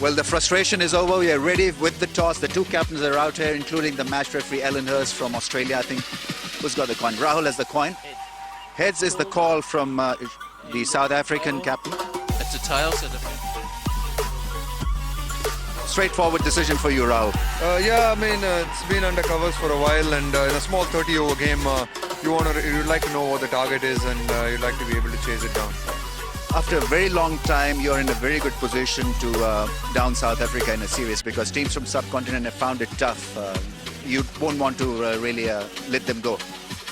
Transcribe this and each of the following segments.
Well, the frustration is over. We are ready with the toss. The two captains are out here, including the match referee, Ellen Hurst from Australia. I think, who's got the coin? Rahul has the coin. Heads is the call from the South African captain. It's a tail, so Straightforward decision for you, Rahul. Yeah, I mean, it's been under covers for a while, and in a small 30-over game, you'd like to know what the target is, and you'd like to be able to chase it down. After a very long time, you're in a very good position to down South Africa in a series, because teams from subcontinent have found it tough. You won't want to really let them go.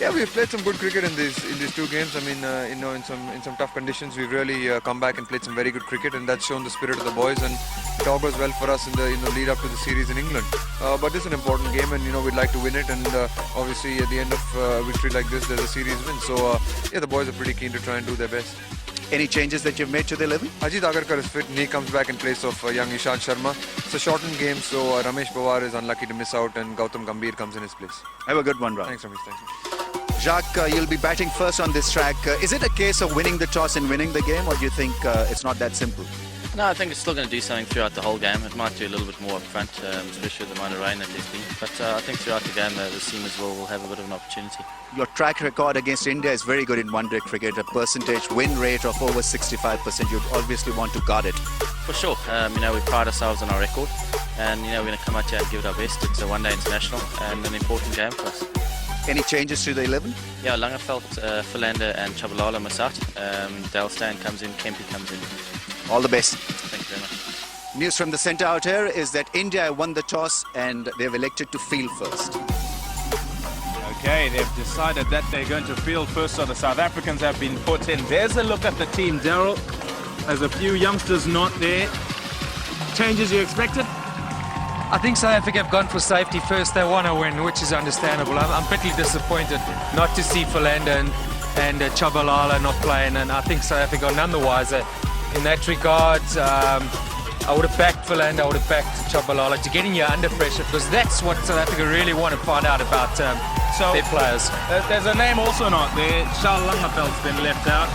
Yeah, we've played some good cricket in these two games. I mean, in some tough conditions, we've really come back and played some very good cricket, and that's shown the spirit of the boys, and it augurs well for us in the lead up to the series in England. But this is an important game, and we'd like to win it, and obviously at the end of a victory like this, there's a series win. So yeah, the boys are pretty keen to try and do their best. Any changes that you've made to the 11? Ajit Agarkar is fit and he comes back in place of young Ishant Sharma. It's a shortened game, so Ramesh Pawar is unlucky to miss out, and Gautam Gambhir comes in his place. Have a good one, Rahul. Thanks, Ramesh. Thanks. Jacques, you'll be batting first on this track. Is it a case of winning the toss and winning the game, or do you think it's not that simple? No, I think it's still going to do something throughout the whole game. It might do a little bit more up front, especially with the amount of rain that there's been. But I think throughout the game, the seamers will have a bit of an opportunity. Your track record against India is very good in one-day cricket. A percentage win rate of over 65%. You'd obviously want to guard it. For sure. We pride ourselves on our record, and we're going to come out here and give it our best. It's a one-day international and an important game for us. Any changes to the 11? Yeah, Langeveld, Philander and Chabalala miss out. Dale Steyn comes in, Kempy comes in. All the best. Thank you very much. News from the centre out here is that India won the toss and they've elected to field first. Okay, they've decided that they're going to field first, so the South Africans have been put in. There's a look at the team, Daryl. There's a few youngsters not there. Changes you expected? I think South Africa have gone for safety first. They want to win, which is understandable. I'm pretty disappointed not to see Philander and Chabalala not playing, and I think South Africa are none the wiser in that regard. I would have backed Philander, I would have backed Chabalala to getting you under pressure, because that's what South Africa really want to find out about their players. There's a name also not there. Charles Langeveld's been left out.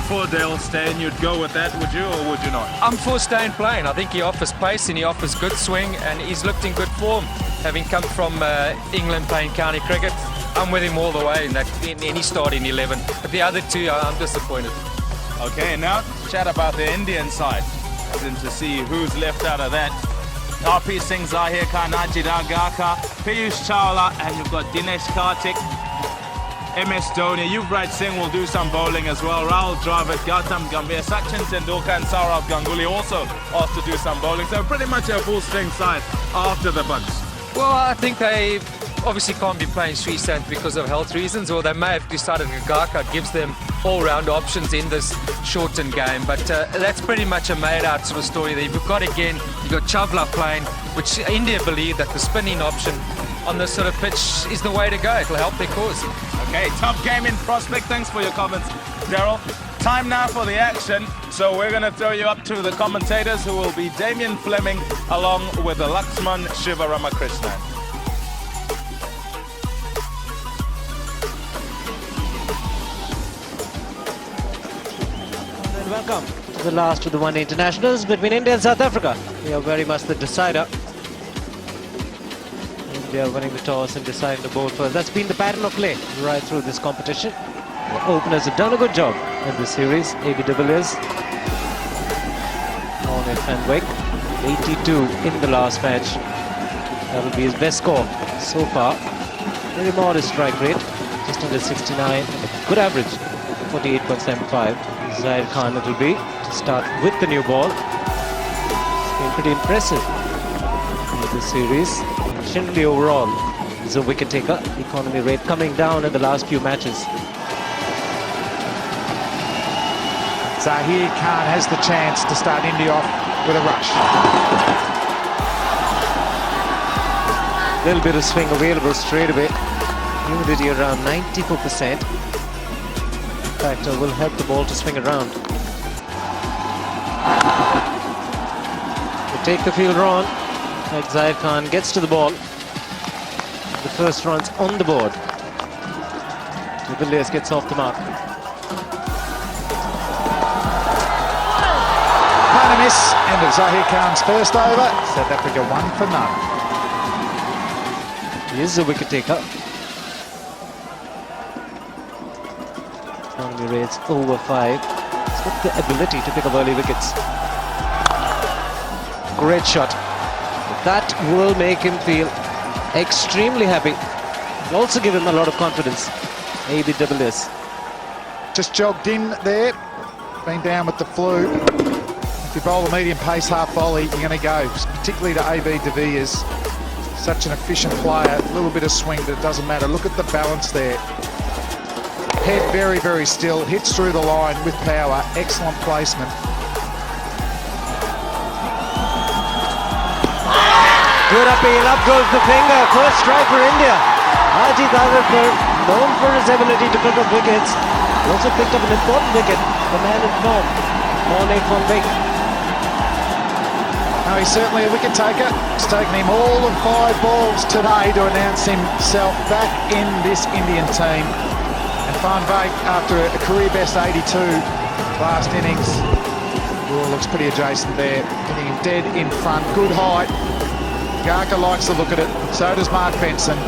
For Dale Steyn, you'd go with that, would you, or would you not? I'm for Steyn playing. I think he offers pace and he offers good swing, and he's looked in good form, having come from England playing county cricket. I'm with him all the way in any starting 11. But the other two, I'm disappointed. Okay, now chat about the Indian side, as in to see who's left out of that. RP Singh, Zahir Khan, Ajit Agarkar, Piyush Chawla, and you've got Dinesh Karthik, MS Dhoni. Yuvraj Singh will do some bowling as well. Rahul Dravid, Gautam Gambhir, Sachin Tendulkar and Saurav Ganguly also asked to do some bowling. So pretty much a full strength side after the bunch. Well, I think they obviously can't be playing Sreesanth because of health reasons, or they may have decided Agarkar gives them all-round options in this shortened game. But that's pretty much a made-out sort of story there. You've got you've got Chawla playing, which India believe that the spinning option on this sort of pitch is the way to go. It'll help their cause. Okay, tough game in prospect. Thanks for your comments, Daryl. Time now for the action. So we're going to throw you up to the commentators, who will be Damien Fleming along with the Laxman Shivaramakrishnan. Welcome to the last of the one-day internationals between India and South Africa. We are very much the decider. India winning the toss and deciding to bowl first. That's been the pattern of play right through this competition. The openers have done a good job in this series. A.B. de Villiers on in Fenwick, 82 in the last match. That will be his best score so far. Very modest strike rate, just under 69. Good average, 48.75. Zahir Khan it will be to start with the new ball. It's been pretty impressive in this series. Shindley overall is a wicket taker. Economy rate coming down in the last few matches. Zahir Khan has the chance to start India off with a rush. Little bit of swing available straight away. Humidity around 94%. Factor will help the ball to swing around. They take the fielder on. Zahir Khan gets to the ball. The first run's on the board. De Villiers gets off the mark. Panamis End of Zahir Khan's first over. South Africa 1 for none. He is a wicket taker. Only rates over 5. He's got the ability to pick up early wickets. Great shot. That will make him feel extremely happy. It'll also give him a lot of confidence. AB de Villiers. Just jogged in there. Been down with the flu. If you bowl a medium pace half volley, you're going to go. Particularly to AB de Villiers. Such an efficient player. A little bit of swing, but it doesn't matter. Look at the balance there. Head very, very still. Hits through the line with power. Excellent placement. Good appeal, up goes the finger. First strike for India. Ajit Agarkar, known for his ability to pick up wickets. He also picked up an important wicket. The man in form, Morne van Beek. No, he's certainly a wicket taker. It's taken him all of 5 balls today to announce himself back in this Indian team. And Van Beek, after a career best 82 last innings, looks pretty adjacent there. Hitting him dead in front. Good height. Garker likes to look at it. So does Mark Benson.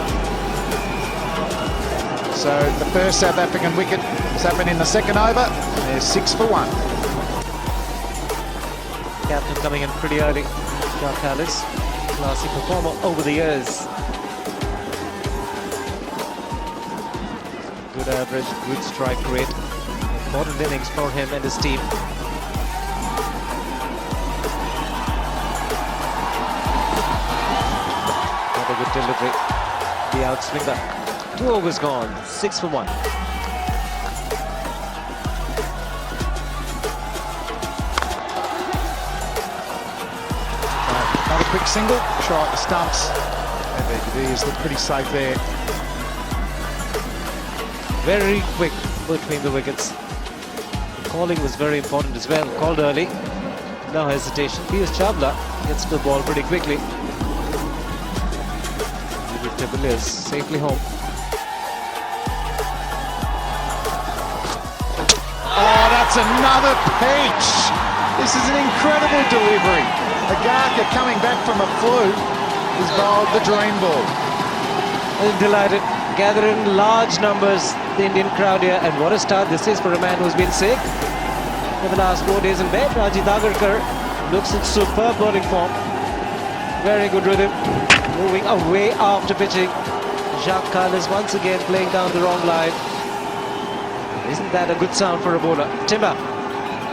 So the first South African wicket has happened in the second over. There's 6 for 1. Captain coming in pretty early. Jacques Kallis, classy performer over the years. Good average, good strike rate. Important innings for him and his team. Another good delivery. The outswinger. 2 overs gone, 6 for 1. Another quick single, try at the stumps. And de Villiers look pretty safe there. Very quick between the wickets. The calling was very important as well. Called early. No hesitation. Piyush Chawla gets to the ball pretty quickly. De Villiers safely home. Oh, that's another peach. This is an incredible delivery. Agarkar coming back from a flu has bowled the dream ball. I'm delighted. Gathering large numbers, the Indian crowd here, and what a start this is for a man who's been sick for the last 4 days in bed. Ajit Agarkar looks in superb bowling form. Very good rhythm. Moving away after pitching. Jacques Kallis once again playing down the wrong line. Isn't that a good sound for a bowler? Timber.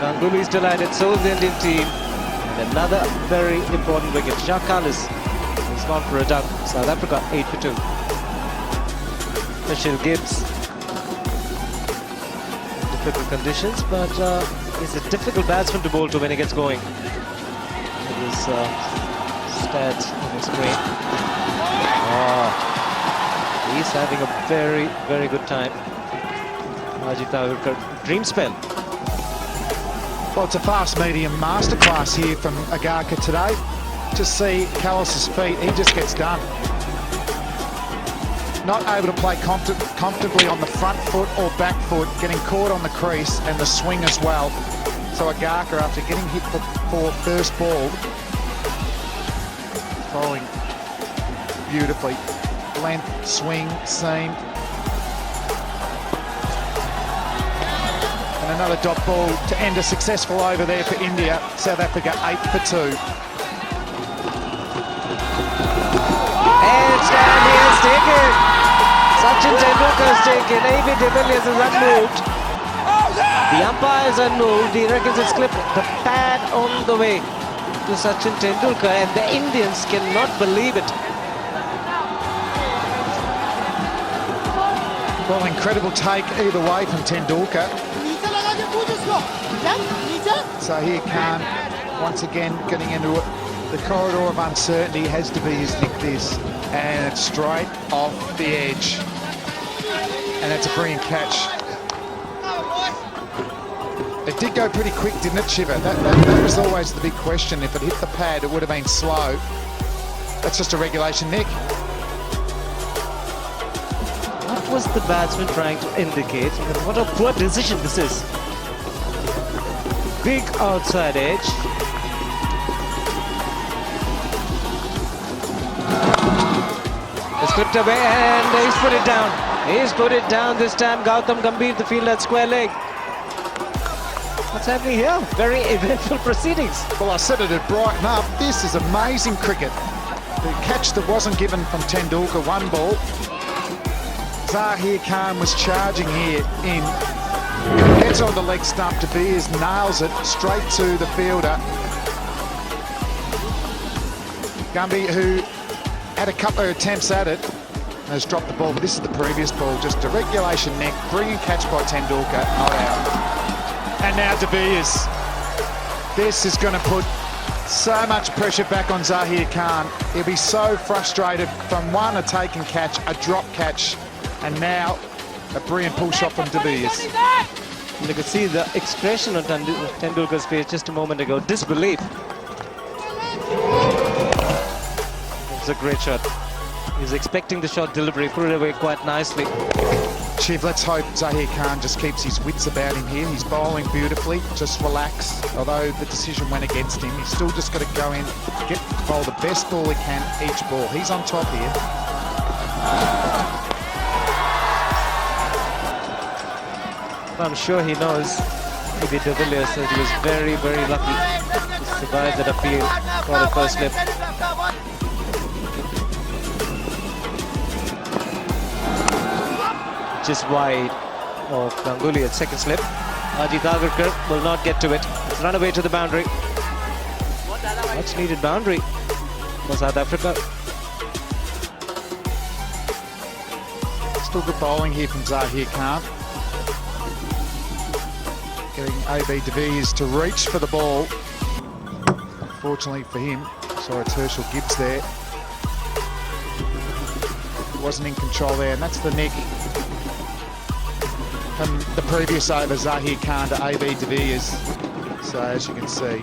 Ganguly is delighted, so is the Indian team. And another very important wicket. Jacques Kallis has gone for a dunk. South Africa 8 for 2. Herschelle Gibbs. Difficult conditions, but he's a difficult batsman to bowl to when he gets going. His stats on the screen. Oh, he's having a very, very good time. Ajit Agarkar, dream spell. Well, it's a fast medium masterclass here from Agarkar today. Just see Kallis's feet, he just gets done. Not able to play comfortably on the front foot or back foot, getting caught on the crease and the swing as well. So Agarkar, after getting hit for first ball, following beautifully. Length, swing, seam. And another dot ball to end a successful over there for India. South Africa 8 for 2. And stand he has taken. Sachin Tendulkar has taken. AB de Villiers is unmoved. The umpire is unmoved. He reckons it's clipped. The pad on the way to Sachin Tendulkar, and the Indians cannot believe it. Well, incredible take either way from Tendulkar. Zahir Khan once again getting into the corridor of uncertainty. Has to be his nick this, and it's straight off the edge, and that's a brilliant catch. It did go pretty quick, didn't it, Shiva? That was always the big question. If it hit the pad, it would have been slow. That's just a regulation nick. What was the batsman trying to indicate? And what a poor decision this is. Big outside edge. Slipped away and he's put it down. He's put it down this time. Gautam Gambhir, the field at square leg. What's happening here? Very eventful proceedings. Well, I said it at Brighton up. This is amazing cricket. The catch that wasn't given from Tendulkar, one ball. Zahir Khan was charging here in. Gets on the leg stump. De Beers nails it straight to the fielder. Gumby, who had a couple of attempts at it, has dropped the ball. But this is the previous ball, just a regulation neck, brilliant catch by Tendulkar, not out. And now De Beers. This is going to put so much pressure back on Zahir Khan. He'll be so frustrated from one, a taken catch, a drop catch, and now a brilliant pull shot from De Beers. You could see the expression on Tendulkar's face just a moment ago. Disbelief. It's a great shot. He's expecting the shot delivery, put it away quite nicely. Chief, let's hope Zahir Khan just keeps his wits about him here. He's bowling beautifully, just relax. Although the decision went against him, he's still just got to go in, bowl the best ball he can each ball. He's on top here. I'm sure he knows E.B. de Villiers, so he was very, very lucky to survive that appeal for the first slip. Just wide of Ganguly at second slip. Ajit Agarkar will not get to it. It's run away to the boundary. Much needed boundary for South Africa. Still good bowling here from Zahir Khan. Getting A.B. de Villiers to reach for the ball. Unfortunately for him, sorry, it's Herschelle Gibbs there. He wasn't in control there, and that's the neck from the previous over, Zahir Khan to A.B. de Villiers. So as you can see,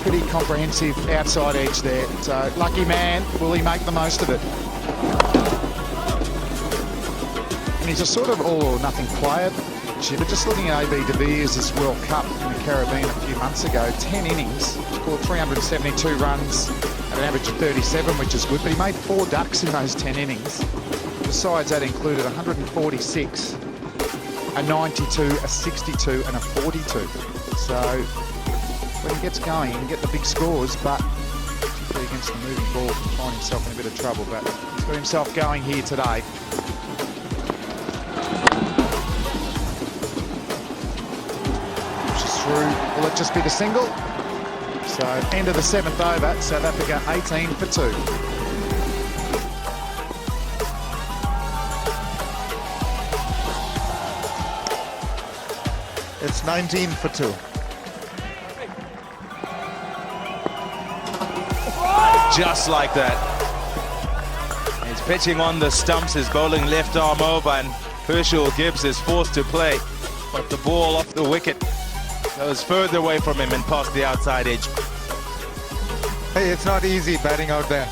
pretty comprehensive outside edge there. So lucky man, will he make the most of it? And he's a sort of all or nothing player. But just looking at A.B. de Villiers' World Cup in the Caribbean a few months ago, 10 innings, scored 372 runs at an average of 37, which is good, but he made 4 ducks in those 10 innings. Besides that included 146, a 92, a 62 and a 42. So when he gets going, he can get the big scores, but particularly against the moving ball, he can find himself in a bit of trouble. But he's got himself going here today. Through. Will it just be the single? So end of the 7th over, South Africa 18 for 2. It's 19 for 2. Just like that. He's pitching on the stumps, his bowling left arm over, and Herschelle Gibbs is forced to play. But the ball off the wicket goes further away from him and past the outside edge. Hey, it's not easy batting out there.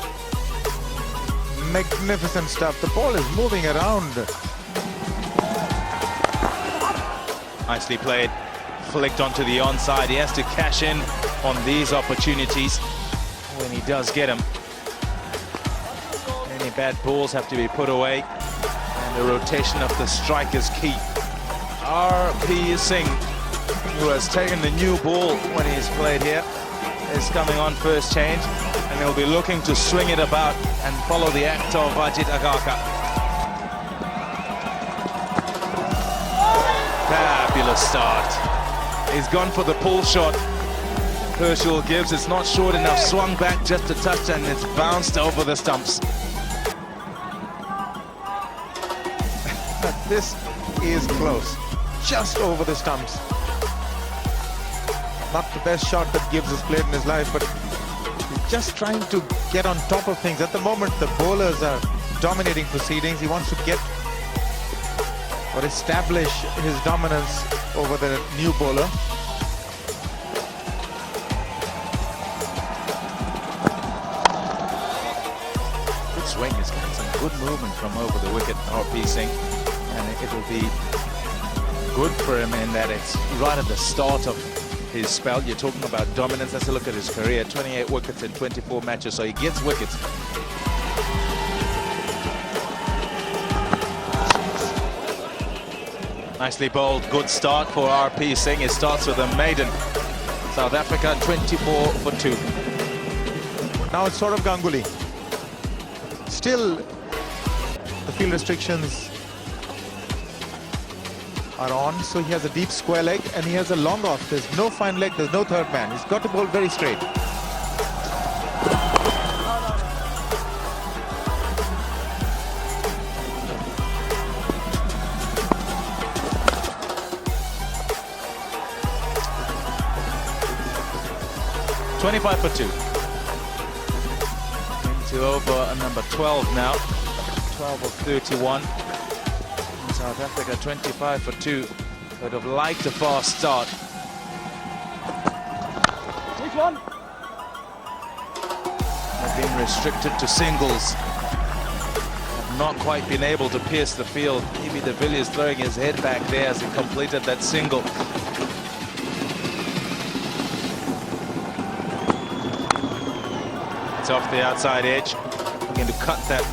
Magnificent stuff. The ball is moving around. Nicely played. Flicked onto the onside. He has to cash in on these opportunities when he does get them. Any bad balls have to be put away. And the rotation of the strike is key. R.P. Singh, who has taken the new ball when he's played here, is coming on first change, and he'll be looking to swing it about and follow the act of Ajit Agarkar. Fabulous start. He's gone for the pull shot. Herschelle Gibbs, it's not short enough, swung back just a touch and it's bounced over the stumps. This is close. Just over the stumps. Not the best shot that Gibbs has played in his life, but he's just trying to get on top of things. At the moment, the bowlers are dominating proceedings. He wants to get or establish his dominance over the new bowler. Good swing, he's got some good movement from over the wicket, R.P. Singh, and it will be good for him in that it's right at the start of his spell. You're talking about dominance. Let's look at his career. 28 wickets in 24 matches, so he gets wickets. Nicely bowled, good start for RP Singh. It starts with a maiden. South Africa 24 for 2. Now it's sort of Ganguly. Still, the field restrictions are on, so he has a deep square leg and he has a long off. There's no fine leg, there's no third man. He's got to bowl very straight. $25 for 2. Into over number 12 now. 12 of 31. South Africa 25 for 2. Would have liked a fast start. Have been restricted to singles. Have not quite been able to pierce the field. Maybe de Villiers throwing his head back there as he completed that single. It's off the outside edge. Looking to cut that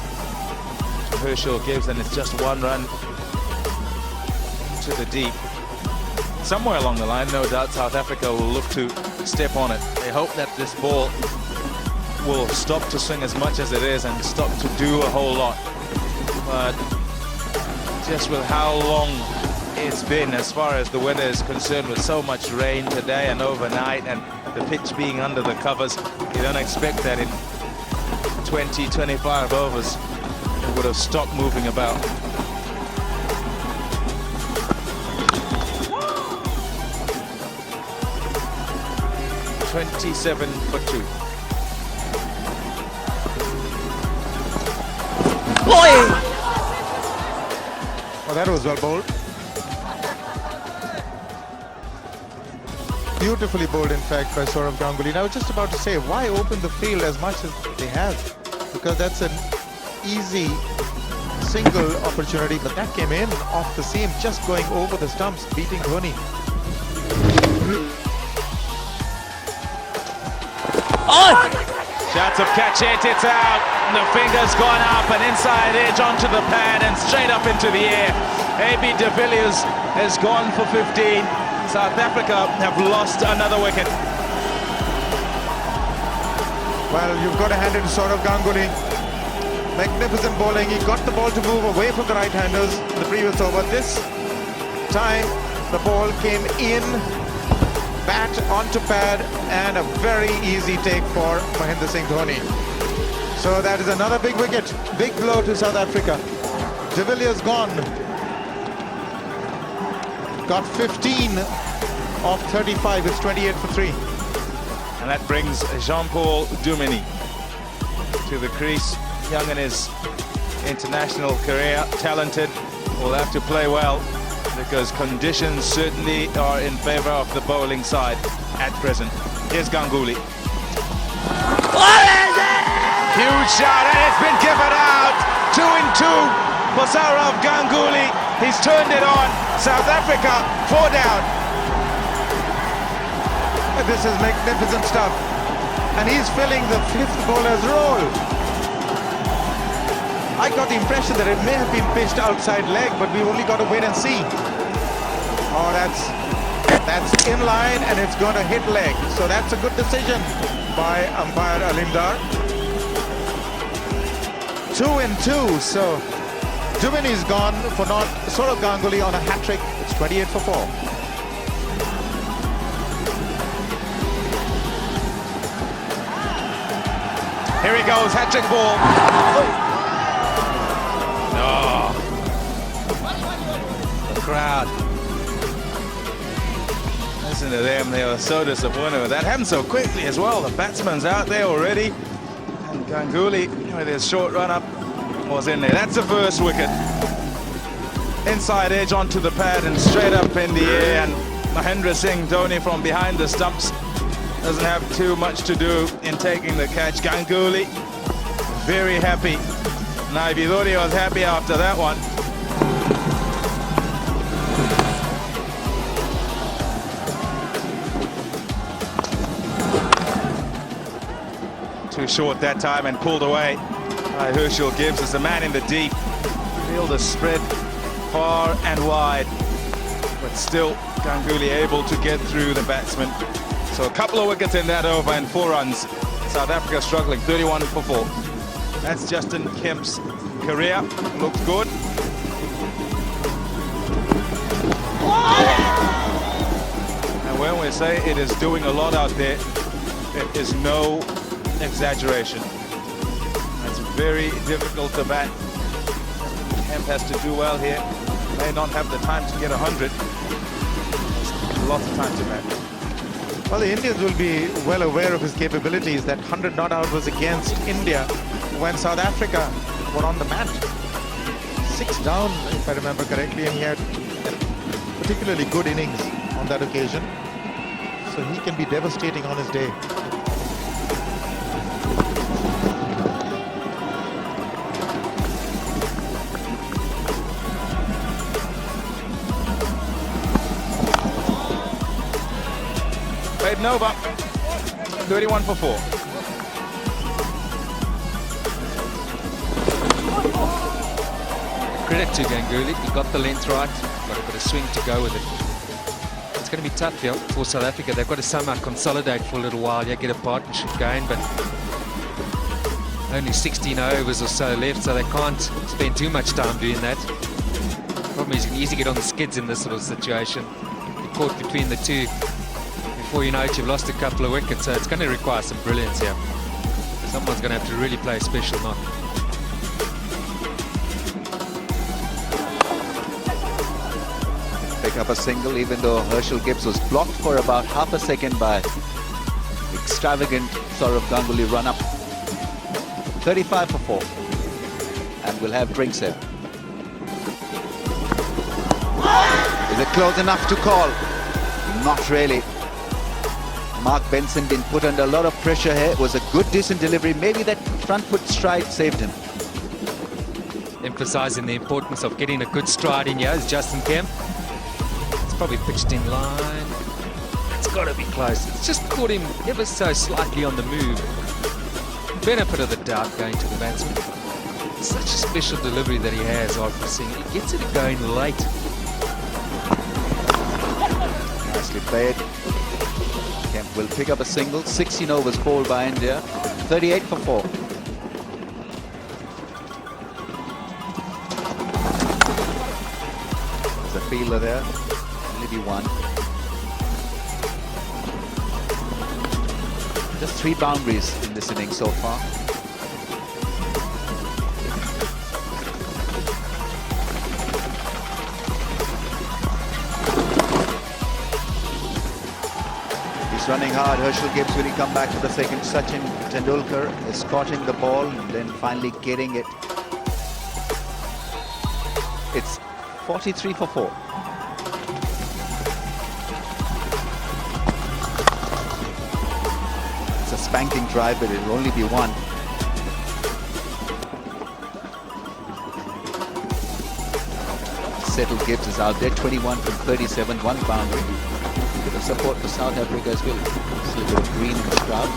to Herschelle Gibbs, and it's just one run to the deep. Somewhere along the line, no doubt, South Africa will look to step on it. They hope that this ball will stop to swing as much as it is and stop to do a whole lot. But just with how long it's been as far as the weather is concerned, with so much rain today and overnight and the pitch being under the covers, you don't expect that in 20, 25 overs it would have stopped moving about. $27 for 2. Oh, that was well bowled. Beautifully bowled, in fact, by Sourav Ganguly. And I was just about to say, why open the field as much as they have? Because that's an easy single opportunity, but that came in off the seam, just going over the stumps, beating Dhoni. Shots of catch it, it's out. And the finger's gone up and inside edge onto the pad and straight up into the air. AB de Villiers has gone for 15. South Africa have lost another wicket. Well, you've got to hand it to Sourav Ganguly. Magnificent bowling. He got the ball to move away from the right-handers in the previous over. This time, the ball came in, bat onto pad, and a very easy take for Mahendra Singh Dhoni. So that is another big wicket. Big blow to South Africa. De Villiers gone. Got 15 of 35. It's 28 for 3. And that brings Jean-Paul Dumini to the crease. Young in his international career, talented, will have to play well because conditions certainly are in favour of the bowling side at present. Here's Ganguly. Huge shot, and it's been given out. 2 in 2 for Sourav Ganguly. He's turned it on. South Africa 4 down. This is magnificent stuff. And he's filling the 5th bowler's role. I got the impression that it may have been pitched outside leg, but we've only got to wait and see. Oh, that's in line and it's going to hit leg. So that's a good decision by umpire Alimdar. 2 in 2. So Dumini's gone for not Sourav Ganguly on a hat-trick. It's 28 for 4. Here he goes, hat-trick ball. Oh. The crowd. Listen to them, they were so disappointed with that. Happened so quickly as well. The batsman's out there already. And Ganguly, with his short run-up, was in there. That's the first wicket. Inside edge onto the pad and straight up in the air. And Mahendra Singh Dhoni from behind the stumps doesn't have too much to do in taking the catch. Ganguly, very happy. Now, if you thought he was happy after that one, too short that time and pulled away. Herschelle Gibbs as the man in the deep. Field is spread far and wide, but still Ganguly able to get through the batsman. So a couple of wickets in that over and 4 runs. South Africa struggling, 31 for 4. That's Justin Kemp's career. Looks good. And when we say it is doing a lot out there, it is no exaggeration. It's very difficult to bat. Kemp has to do well here. May not have the time to get 100. Lots of time to bat. Well, the Indians will be well aware of his capabilities. That 100 not out was against India when South Africa were on the mat. 6 down, if I remember correctly, and he had a particularly good innings on that occasion. So he can be devastating on his day. Nova, 31 for 4. Credit to Ganguly, he got the length right, got a bit of swing to go with it. It's going to be tough here for South Africa. They've got to somehow consolidate for a little while, get a partnership going, but only 16 overs or so left, so they can't spend too much time doing that. The problem is you can easily get on the skids in this sort of situation. You're caught between the two. Before you know it, you've lost a couple of wickets, so it's going to require some brilliance here. Someone's going to have to really play a special knock. Pick up a single, even though Herschelle Gibbs was blocked for about half a second by extravagant Sourav Ganguly run-up. 35 for 4. And we'll have drinks here. Is it close enough to call? Not really. Mark Benson been put under a lot of pressure here. It was a good, decent delivery. Maybe that front foot stride saved him. Emphasising the importance of getting a good stride in here is Justin Kemp. It's probably pitched in line. It's got to be close. It's just caught him ever so slightly on the move. Benefit of the doubt going to the batsman. Such a special delivery that he has, Arthur Singh. He gets it going late. Nicely played. Kemp will pick up a single. 16 overs bowled by India. 38 for 4. There's a fielder there. Only be one. Just 3 boundaries in this innings so far. He's running hard. Herschelle Gibbs, will he come back for the second? Sachin Tendulkar escorting the ball and then finally getting it. It's 43 for 4. It's a spanking drive, but it'll only be one. Settled Gibbs is out there. 21 from 37, 1 boundary. Bit of support for South Africa as well. See a bit of green in the crowd.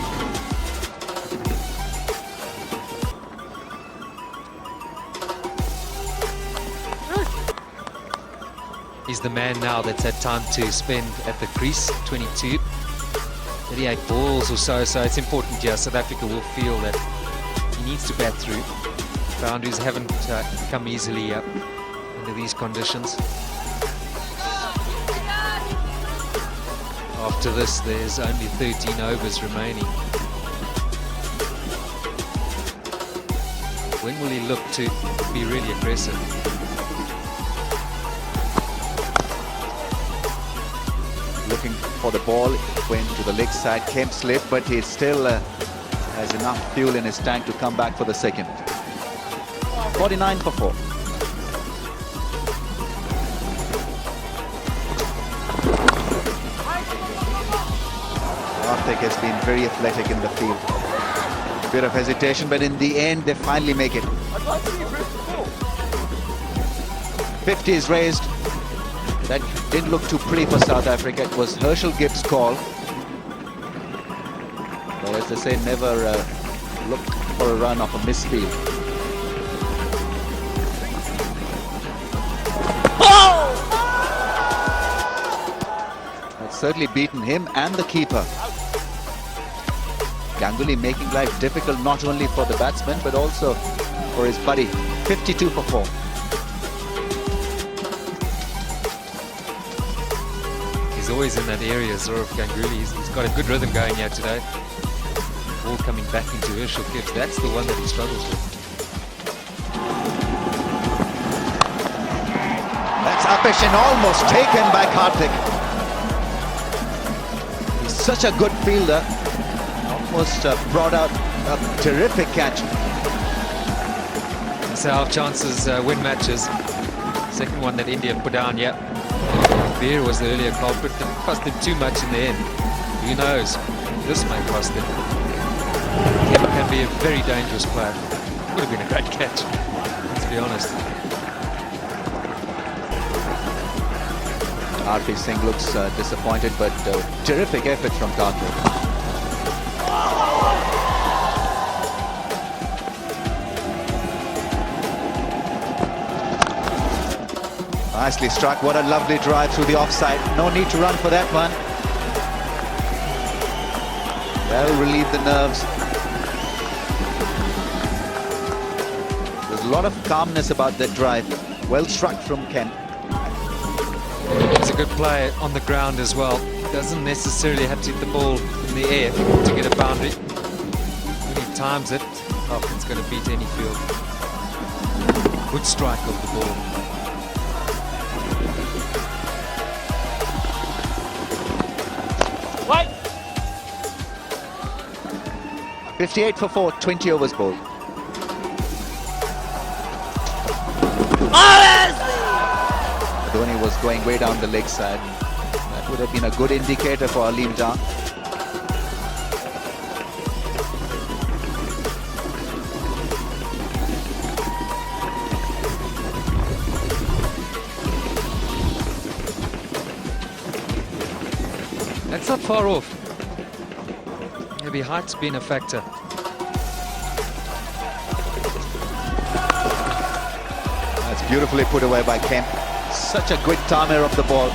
He's the man now that's had time to spend at the crease. 22, 38 balls or so. So it's important here. South Africa will feel that he needs to bat through. Boundaries haven't come easily up under these conditions. After this, there's only 13 overs remaining. When will he look to be really aggressive? Looking for the ball, it went to the leg side. Kemp slipped, but he still has enough fuel in his tank to come back for the second. 49 for 4. Arthur has been very athletic in the field. Bit of hesitation, but in the end, they finally make it. 50 is raised. That didn't look too pretty for South Africa. It was Herschelle Gibbs' call. But as they say, never look for a run off a misfield. certainly beaten him and the keeper. Ganguly making life difficult not only for the batsman but also for his buddy. 52 for 4. He's always in that area, Sourav Ganguly. He's got a good rhythm going here today. Ball coming back into Herschelle Gibbs. That's the one that he struggles with. That's uppish and almost taken by Karthik. He's such a good fielder. Almost brought out a terrific catch. That's how our chances win matches. Second one that India put down, yeah. Veer was the earlier culprit. It cost them too much in the end. Who knows? This may cost them. Kim can be a very dangerous player. Would have been a great catch, to be honest. Yuvraj Singh looks disappointed, but terrific effort from Karthik. Nicely struck. What a lovely drive through the offside. No need to run for that one. Well, relieve the nerves. There's a lot of calmness about that drive. Well struck from Kent. He's a good player on the ground as well. Doesn't necessarily have to hit the ball in the air to get a boundary. When he times it, oh, it's going to beat any field. Good strike of the ball. 58 for 4, 20 overs bowled. Dhoni was going way down the leg side. That would have been a good indicator for Aleem Jan. That's not far off. Maybe height's been a factor. That's beautifully put away by Kemp. Such a good timer of the ball.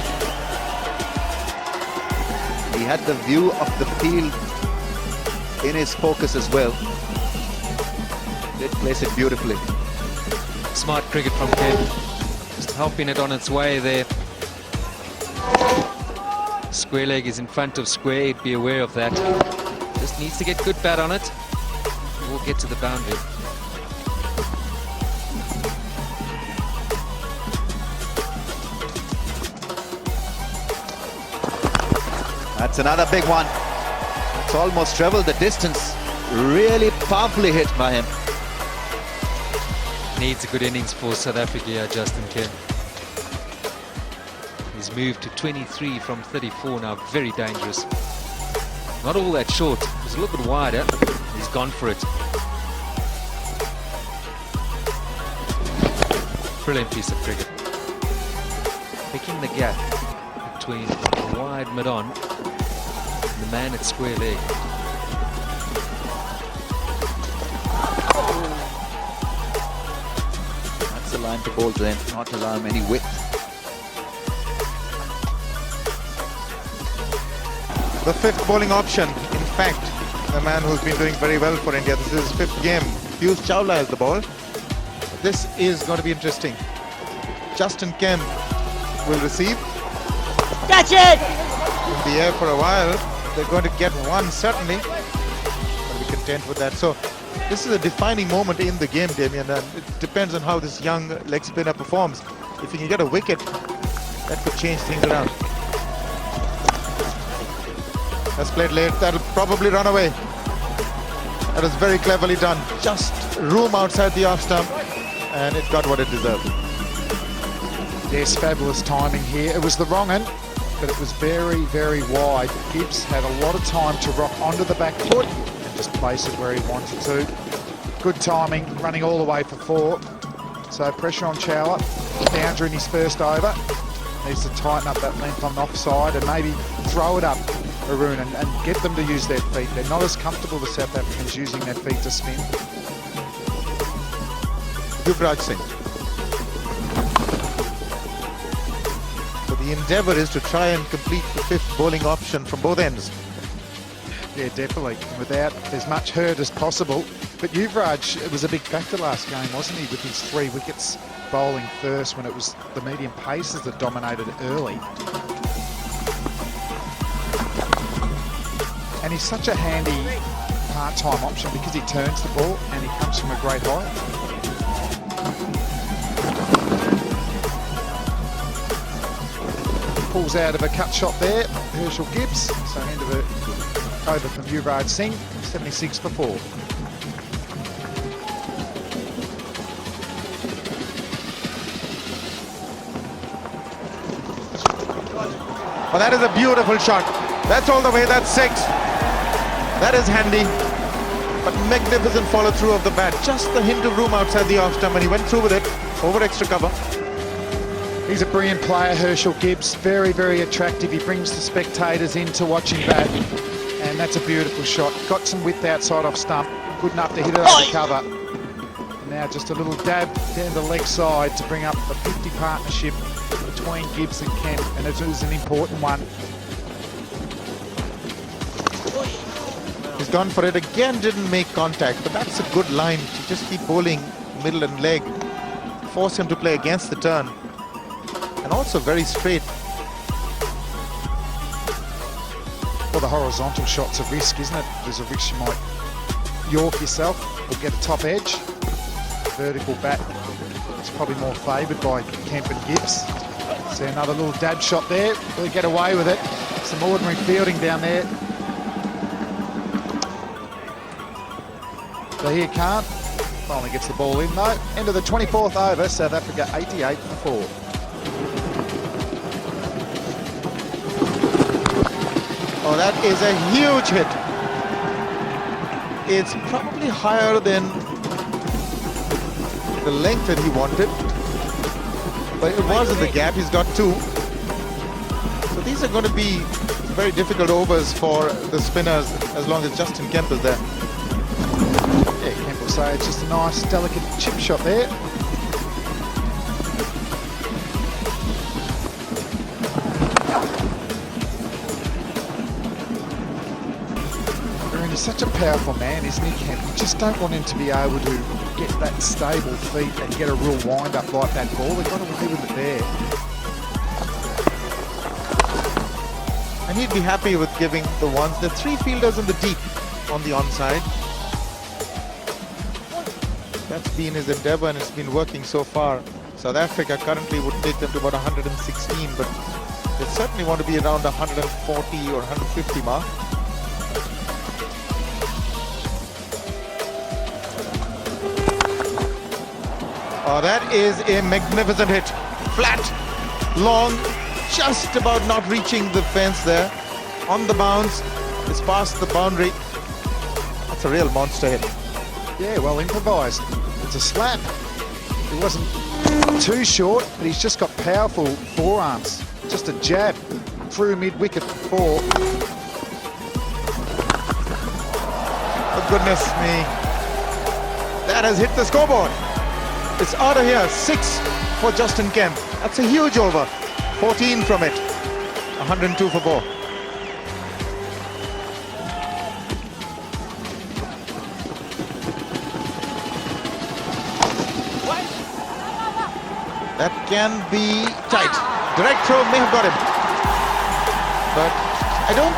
He had the view of the field in his focus as well. Did place it beautifully. Smart cricket from Kemp. Just helping it on its way there. Square leg is in front of square. He'd be aware of that. Just needs to get good bat on it. We'll get to the boundary. That's another big one. It's almost traveled the distance. Really powerfully hit by him. Needs a good innings for South Africa here, Justin Kemp. He's moved to 23 from 34 now. Very dangerous. Not all that short. He's a little bit wider. He's gone for it. Brilliant piece of cricket. Picking the gap between the wide mid-on and the man at square leg. That's the line to bowl to him, not allow him any width. The fifth bowling option, in fact, the man who's been doing very well for India. This is his fifth game. Piyush Chawla has the ball. This is going to be interesting. Justin Kemp will receive. Catch it! In the air for a while. They're going to get one, certainly. But be content with that. So, this is a defining moment in the game, Damien. And it depends on how this young leg spinner performs. If he can get a wicket, that could change things around. That's played late. That'll probably run away. That was very cleverly done. Just room outside the off stump, and it got what it deserved. Yes, fabulous timing here. It was the wrong end, but it was very, very wide. Gibbs had a lot of time to rock onto the back foot and just place it where he wanted to. Good timing, running all the way for 4. So pressure on Chawla. Boundary in his first over. Needs to tighten up that length on the offside and maybe throw it up, Arun, and get them to use their feet. They're not as comfortable, the South Africans, using their feet to spin. Yuvraj Singh. So the endeavour is to try and complete the 5th bowling option from both ends. Yeah, definitely. Without as much hurt as possible. But Yuvraj, it was a big factor last game, wasn't he, with his 3 wickets bowling first when it was the medium paces that dominated early. And he's such a handy part-time option because he turns the ball and he comes from a great height. Pulls out of a cut shot there, Herschelle Gibbs. So end of it over from Yuvraj Singh, 76 for 4. Well, that is a beautiful shot. That's all the way, that's 6. That is handy. But magnificent follow through of the bat. Just the hint of room outside the off stump and he went through with it over extra cover. He's a brilliant player, Herschelle Gibbs. Very, very attractive. He brings the spectators in to watch him bat. And that's a beautiful shot. Got some width outside off stump. Good enough to hit it over cover. And now just a little dab down the leg side to bring up the 50 partnership between Gibbs and Kent. And it was an important one. He's gone for it again, didn't make contact. But that's a good line to just keep bowling middle and leg. Force him to play against the turn. And also very straight. Well, the horizontal shot's a risk, isn't it? There's a risk you might york yourself or get a top edge. Vertical bat is probably more favoured by Kemp and Gibbs. See another little dab shot there. Will he get away with it? Some ordinary fielding down there. So here can't. Finally gets the ball in though. End of the 24th over, South Africa 88 for 4. Oh, that is a huge hit. It's probably higher than the length that he wanted. But it was in the gap. He's got 2. So these are going to be very difficult overs for the spinners as long as Justin Kemp is there. Yeah, Kemp will say it's just a nice, delicate chip shot there. He's such a powerful man, isn't he, Kemp? You just don't want him to be able to get that stable feet and get a real wind-up like that ball. They've got away with it there. And he'd be happy with giving the ones. The 3 fielders in the deep on the onside. That's been his endeavour and it's been working so far. South Africa currently would take them to about 116, but they certainly want to be around 140 or 150 mark. Oh, that is a magnificent hit. Flat, long, just about not reaching the fence there. On the bounce, it's past the boundary. That's a real monster hit. Yeah, well improvised. It's a slap. It wasn't too short, but he's just got powerful forearms. Just a jab through mid-wicket for 4. Oh, goodness me. That has hit the scoreboard. It's out of here. 6 for Justin Kemp. That's a huge over. 14 from it. 102 for ball. That can be tight. Direct throw may have got him. But I don't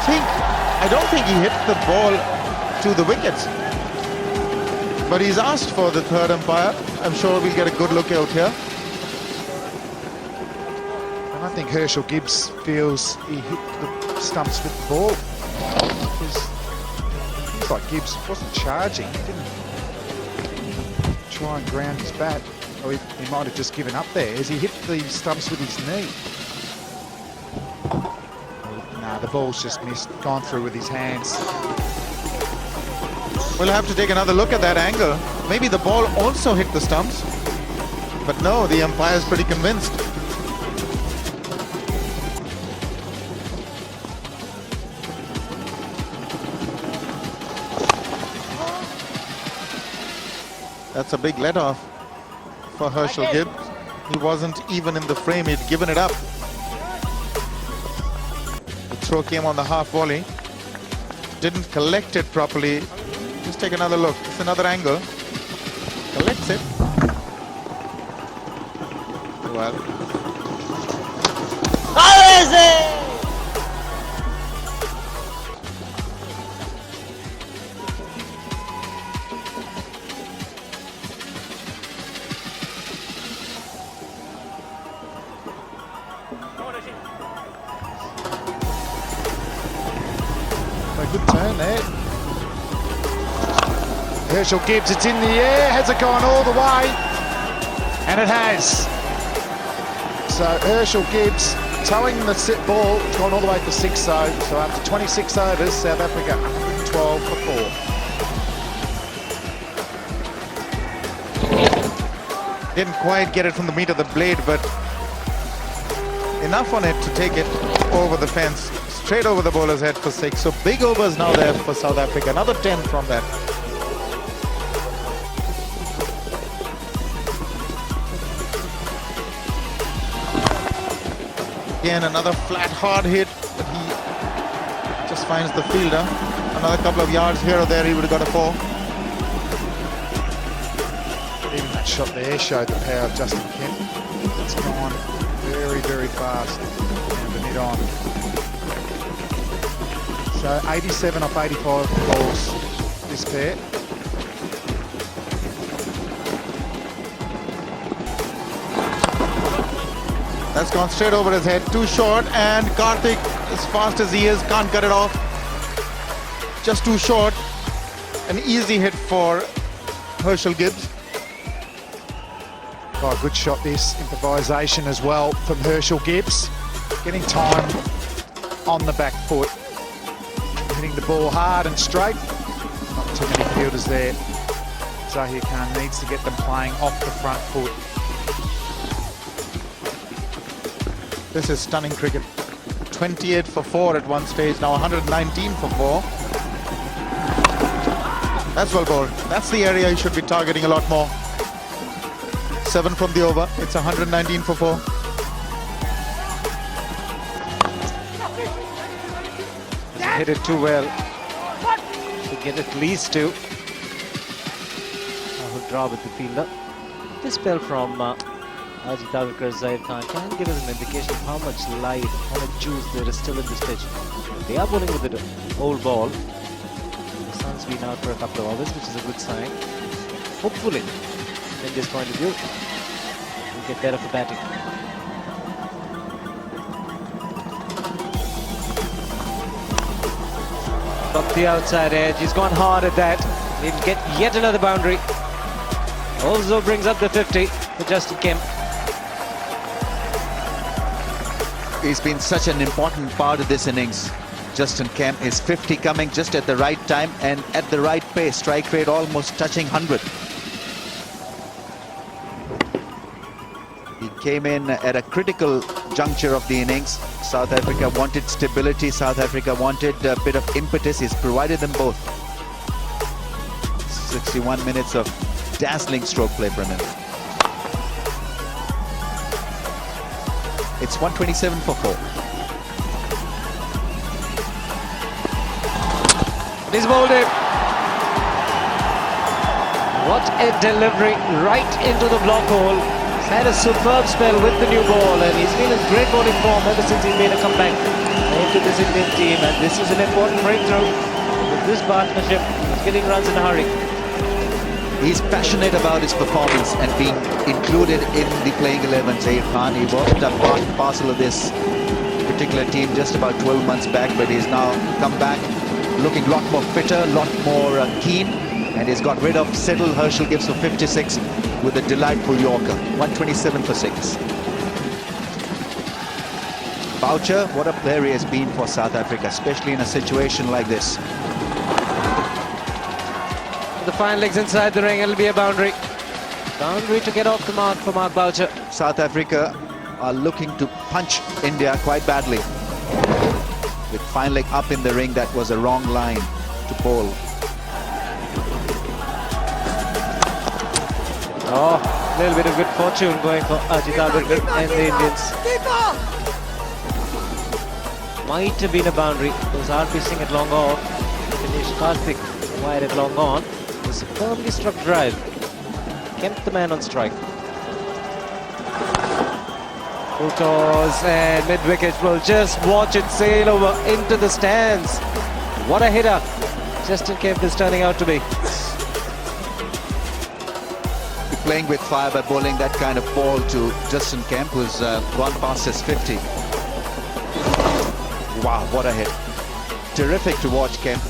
think he hit the ball to the wickets. But he's asked for the third umpire. I'm sure we'll get a good look out here. And I think Herschelle Gibbs feels he hit the stumps with the ball. It looks like Gibbs wasn't charging. He didn't try and ground his bat. Or he might have just given up there as he hit the stumps with his knee. Nah, the ball's just missed, gone through with his hands. We'll have to take another look at that angle. Maybe the ball also hit the stumps. But no, the umpire's pretty convinced. That's a big let-off for Herschelle Gibbs. He wasn't even in the frame, he'd given it up. throw came on the half volley. Didn't collect it properly. Just take another look. It's another angle. Collects it. Well. How is it? A good turn there. Herschelle Gibbs, it's in the air. Has it gone all the way? And it has. So Herschelle Gibbs towing the sit ball. It's gone all the way for 6 though. So after 26 overs, South Africa 112 for 4. Didn't quite get it from the meat of the blade, but enough on it to take it over the fence, straight over the bowler's head for 6. So big overs now there for South Africa. Another 10 from that. Again, another flat, hard hit, but he just finds the fielder. Another couple of yards here or there, he would have got a 4. Even that shot there showed the power of Justin Kemp. It's gone very, very fast. And the net on. So 87 off 85 balls, this pair. That's gone straight over his head, too short, and Karthik, as fast as he is, can't cut it off. Just too short. An easy hit for Herschelle Gibbs. Oh, good shot this, improvisation as well from Herschelle Gibbs. Getting time on the back foot. Hitting the ball hard and straight. Not too many fielders there. Zahir Khan needs to get them playing off the front foot. This is stunning cricket. 28 for 4 at one stage, now 119 for 4. That's well bowled. That's the area you should be targeting a lot more. 7 from the over, it's 119 for 4. Hit it too well. Should get at least 2. Rahul Dravid, the fielder. This spell from Ajit Tendulkar, Zahir Khan can give us an indication of how much life, how much juice there is still in this pitch. They are bowling with the old ball. The sun's been out for a couple of hours, which is a good sign. Hopefully, in this point of view, we'll get better for batting. Up the outside edge, he's gone hard at that. He'll get yet another boundary. Also brings up the 50 for Justin Kemp. He's been such an important part of this innings. Justin Kemp, his 50 coming just at the right time and at the right pace. Strike rate almost touching 100. He came in at a critical juncture of the innings. South Africa wanted stability. South Africa wanted a bit of impetus. He's provided them both. 61 minutes of dazzling stroke play from him. It's 127 for 4. He's bowled it. What a delivery right into the block hole. He's had a superb spell with the new ball and he's been in great bowling form ever since he made a comeback into this Indian team, and this is an important breakthrough with this partnership. He's getting runs in a hurry. He's passionate about his performance and being included in the playing 11. Zahir Khan, he wasn't a part and parcel of this particular team just about 12 months back, but he's now come back looking a lot more fitter, a lot more keen, and he's got rid of settled Herschelle Gibbs for 56 with a delightful Yorker. 127 for 6. Boucher, what a player he has been for South Africa, especially in a situation like this. The fine legs inside the ring, it'll be a boundary. Boundary to get off the mark for Mark Boucher. South Africa are looking to punch India quite badly. With fine leg up in the ring, that was a wrong line to bowl. Oh, a little bit of good fortune going for Ajit Tendulkar and the Indians. Might have been a boundary. It was RP Singh at long off. Dinesh Karthik wide at long on. It was a firmly struck drive. Kept the man on strike. Full toss and mid-wicket will just watch it sail over into the stands. What a hitter Justin Kemp is turning out to be. Playing with fire by bowling that kind of ball to Justin Kemp, who's gone past his 50. Wow, what a hit. Terrific to watch Kemp.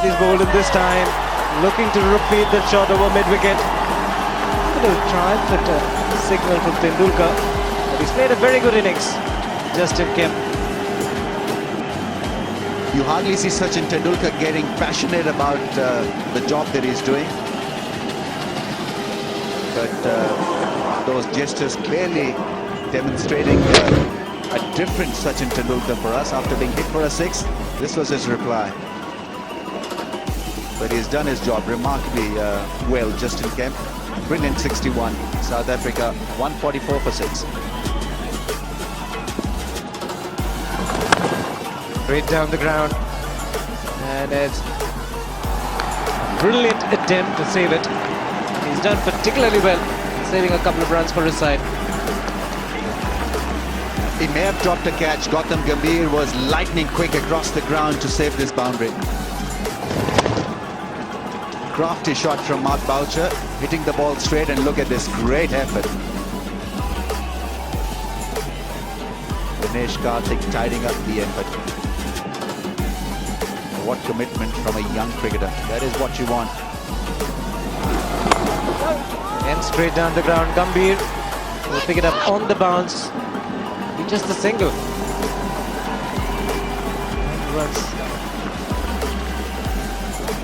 He's bowled in this time, looking to repeat the shot over mid-wicket. A bit of triumphant signal from Tendulkar. But he's played a very good innings, Justin Kemp. You hardly see Sachin Tendulkar getting passionate about the job that he's doing. But those gestures clearly demonstrating a different Sachin Tendulkar for us. After being hit for a 6, this was his reply. But he's done his job remarkably well, Justin Kemp. Brilliant 61. South Africa 144 for 6. Straight down the ground, and it's a brilliant attempt to save it. He's done particularly well, saving a couple of runs for his side. He may have dropped a catch. Gautam Gambhir was lightning quick across the ground to save this boundary. Crafty shot from Mark Boucher, hitting the ball straight, and look at this great effort. Dinesh Karthik tidying up the effort. What commitment from a young cricketer. That is what you want. And straight down the ground, Gambhir will pick it up on the bounce. Be just a single. 9 runs.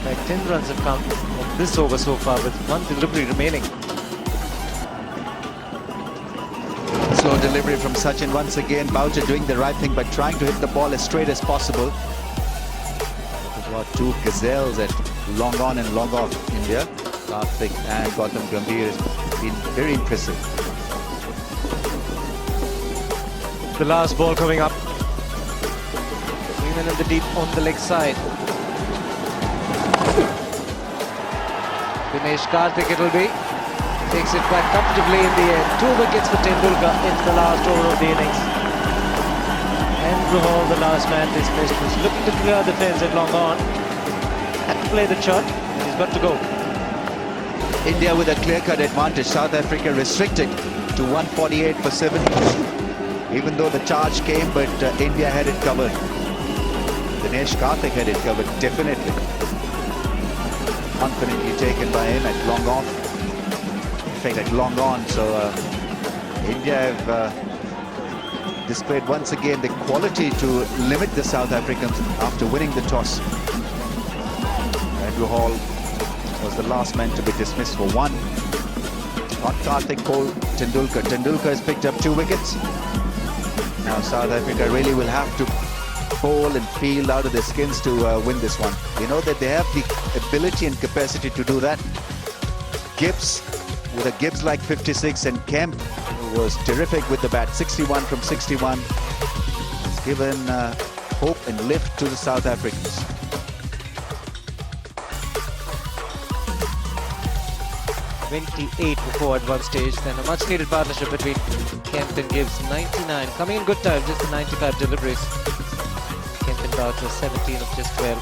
Like 10 runs have come from this over so far with 1 delivery remaining. Slow delivery from Sachin once again. Boucher doing the right thing by trying to hit the ball as straight as possible. Two gazelles at long on and long off India. Karthik and Gautam Gambhir has been very impressive. The last ball coming up. Even in the deep on the leg side. Dinesh Karthik it will be. Takes it quite comfortably in the end. 2 wickets for Tendulkar in the last over of the innings. Herschelle, the last man this list, was looking to clear the fence at long on. Had to play the shot, and he's got to go. India with a clear-cut advantage. South Africa restricted to 148 for 7. Even though the charge came, but India had it covered. Dinesh Karthik had it covered, definitely. Confidently taken by him at long off. In fact, at long on. So India have displayed once again the quality to limit the South Africans after winning the toss. Andrew Hall was the last man to be dismissed for 1. Not Karthik, Cole, Tendulkar. Tendulkar has picked up 2 wickets. Now South Africa really will have to bowl and field out of their skins to win this one. You know that they have the ability and capacity to do that. Gibbs, with a Gibbs-like 56, and Kemp was terrific with the bat. 61 from 61. It's given hope and lift to the South Africans. .28 at one stage, then a much needed partnership between Kemp and Gibbs. 99, coming in good time, just the 95 deliveries. Kemp and Boucher 17 of just 12.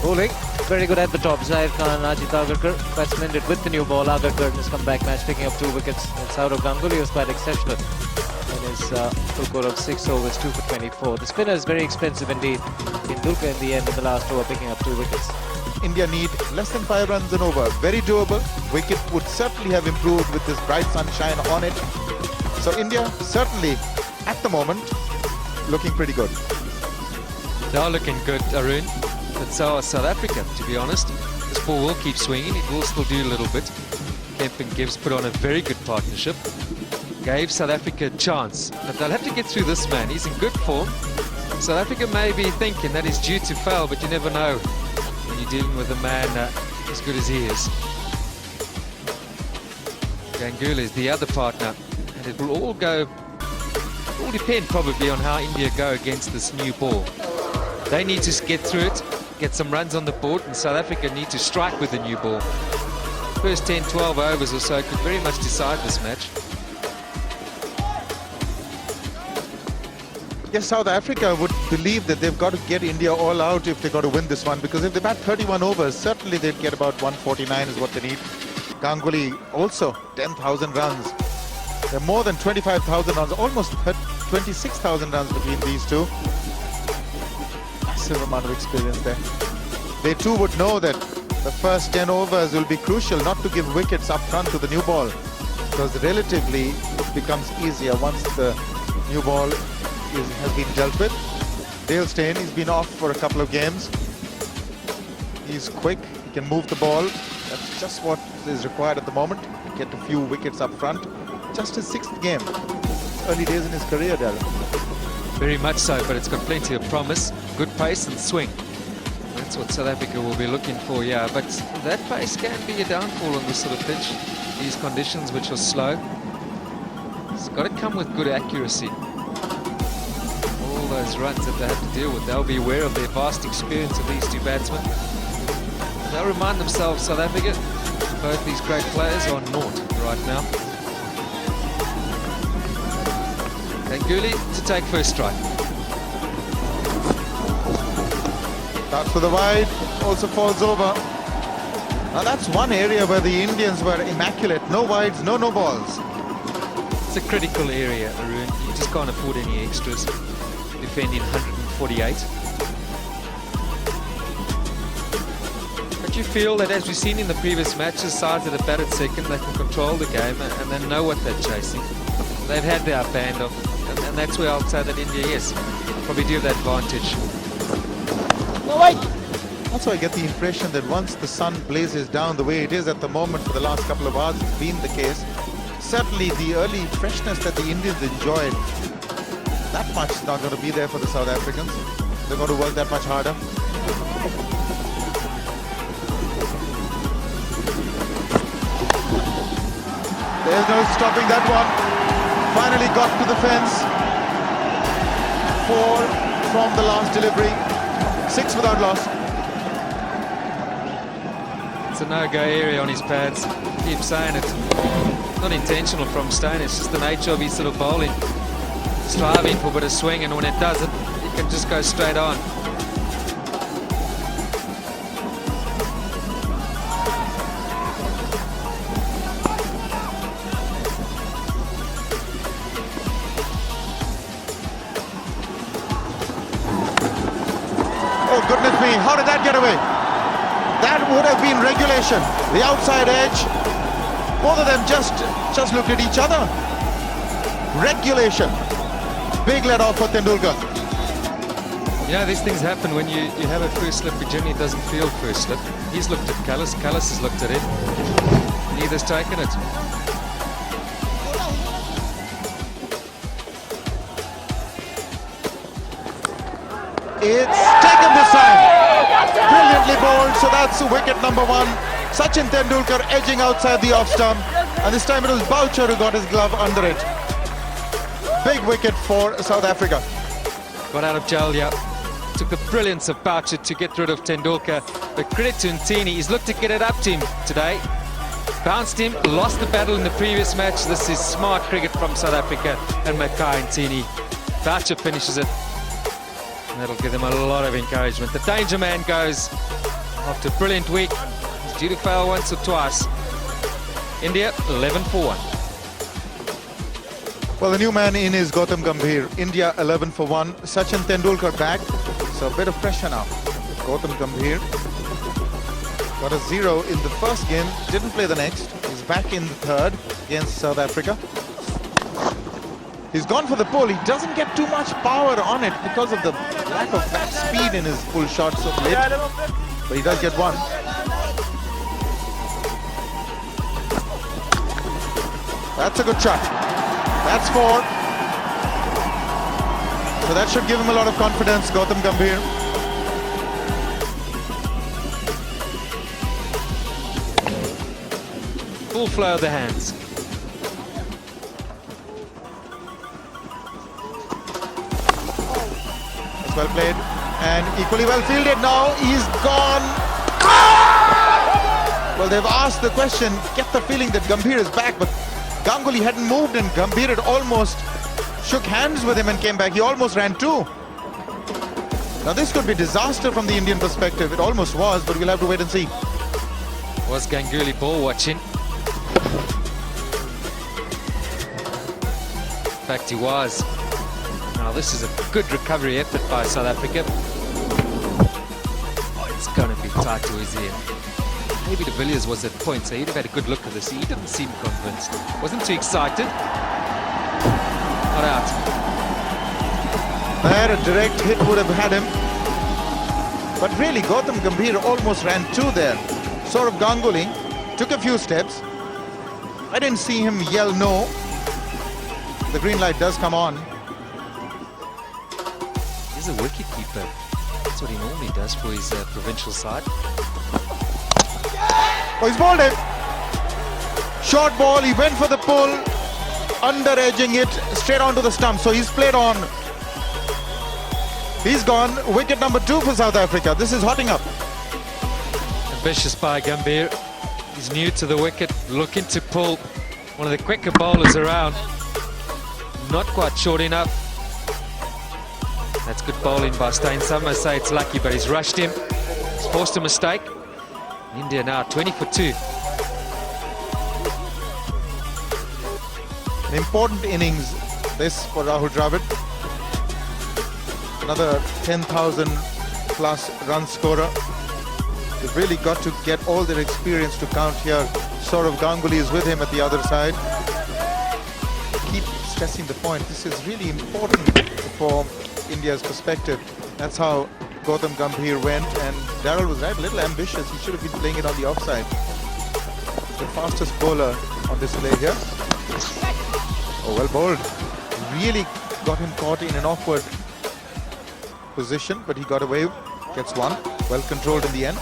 Bowling, very good at the top. Zahir Khan, Ajit Agarkar, quite splendid with the new ball. Agarkar in his comeback match, picking up 2 wickets. And Saurav Ganguly was quite exceptional in his full score of 6 overs, 2 for 24. The spinner is very expensive indeed. Tendulkar in the end of the last over, picking up 2 wickets. India need less than 5 runs and over. Very doable. Wicket would certainly have improved with this bright sunshine on it. So India certainly, at the moment, looking pretty good. They are looking good, Arun. But so are South Africa, to be honest. This ball will keep swinging. It will still do a little bit. Kemp and Gibbs put on a very good partnership. Gave South Africa a chance. But they'll have to get through this man. He's in good form. South Africa may be thinking that he's due to fail, but you never know when you're dealing with a man as good as he is. Ganguly is the other partner, and it will all depend probably on how India go against this new ball. They need to get through it, get some runs on the board, and South Africa need to strike with the new ball. First 10, 12 overs or so could very much decide this match. Yes, South Africa would believe that they've got to get India all out if they've got to win this one, because if they bat 31 overs, certainly they'd get about 149 is what they need. Ganguly also 10,000 runs. There are more than 25,000 runs, almost 26,000 runs between these two. Massive amount of experience there. They too would know that the first 10 overs will be crucial not to give wickets up front to the new ball, because relatively it becomes easier once the new ball has been dealt with. Dale Steyn, he's been off for a couple of games. He's quick, he can move the ball. That's just what is required at the moment. Get a few wickets up front. Just his 6th game. It's early days in his career, Darren. Very much so, but it's got plenty of promise, good pace and swing. That's what South Africa will be looking for, yeah. But that pace can be a downfall on this sort of pitch. These conditions which are slow. It's got to come with good accuracy. All those runs that they have to deal with, they'll be aware of their vast experience of these two batsmen. They'll remind themselves, South Africa, both these great players are naught right now. Ganguly to take first strike. Starts for the wide, also falls over. Now that's one area where the Indians were immaculate. No wides, no balls. It's a critical area, Arun. You just can't afford any extras. Defending 148. But you feel that, as we've seen in the previous matches, sides that have batted second, they can control the game and they know what they're chasing. They've had their upper hand of, and that's where I'll say that India, yes, probably do have the advantage. No, wait. Also, I get the impression that once the sun blazes down the way it is at the moment for the last couple of hours, it's been the case. Certainly the early freshness that the Indians enjoyed, that much is not going to be there for the South Africans. They're going to work that much harder. There's no stopping that one. Finally got to the fence. 4 from the last delivery. 6 without loss. It's a no-go area on his pads. Keep saying it. Not intentional from Steyn, it's just the nature of his sort of bowling. Striving for a bit of swing, and when it doesn't, he can just go straight on. Oh goodness me, how did that get away? That would have been regulation. The outside edge. Both of them just looked at each other. Regulation. Big let off for Tendulkar. Yeah, these things happen when you have a first slip which generally doesn't feel first slip. He's looked at Callis has looked at it. Neither's taken it. It's taken this time. Brilliantly bowled, so that's wicket number 1. Sachin Tendulkar edging outside the off stump, and this time it was Boucher who got his glove under it. Big wicket for South Africa. Got out of jail, yeah. Took the brilliance of Boucher to get rid of Tendulkar. But credit to Ntini, he's looked to get it up to him today. Bounced him, lost the battle in the previous match. This is smart cricket from South Africa and Mackay Ntini. Boucher finishes it. And that'll give them a lot of encouragement. The danger man goes after a brilliant week. He's due to fail once or twice. India 11 for 1. Well, the new man in is Gautam Gambhir. India 11 for 1. Sachin Tendulkar back. So a bit of pressure now. Gautam Gambhir got a 0 in the first game. Didn't play the next. He's back in the third against South Africa. He's gone for the pull. He doesn't get too much power on it because of the lack of bat speed in his pull shots of late. But he does get one. That's a good shot. That's 4. So that should give him a lot of confidence, Gautam Gambhir. Full flow of the hands. well played and equally well fielded. Now he's gone. Well, they've asked the question, get the feeling that Gambhir is back, but Ganguly hadn't moved and Gambhir had almost shook hands with him and came back. He almost ran two. Now this could be disaster from the Indian perspective. It almost was, but we'll have to wait and see. Was Ganguly ball watching? In fact, he was. Now this is a good recovery effort by South Africa. Oh, it's going to be tight to his ear. Maybe de Villiers was at point, so he'd have had a good look at this. He didn't seem convinced. Wasn't too excited. Not out. There, a direct hit would have had him. But really, Gautam Gambhir almost ran two there. Saurav Ganguly took a few steps. I didn't see him yell no. The green light does come on. He's a wicketkeeper. That's what he normally does for his provincial side. Oh, he's bowled it. Short ball, he went for the pull, under edging it straight onto the stump. So he's played on. He's gone. Wicket number 2 for South Africa. This is hotting up. Ambitious by Gambhir. He's new to the wicket, looking to pull one of the quicker bowlers around. Not quite short enough. That's good bowling by Steyn. Some may say it's lucky, but he's rushed him. He's forced a mistake. India now 20 for 2. An important innings this for Rahul Dravid. Another 10,000 plus run scorer. They've really got to get all their experience to count here. Saurav Ganguly is with him at the other side. Keep stressing the point. This is really important for India's perspective. That's how Gautam Gambhir went, and Darrell was right, a little ambitious. He should have been playing it on the offside. The fastest bowler on display here. Oh, well bowled. Really got him caught in an awkward position, but he got away. Gets one. Well controlled in the end.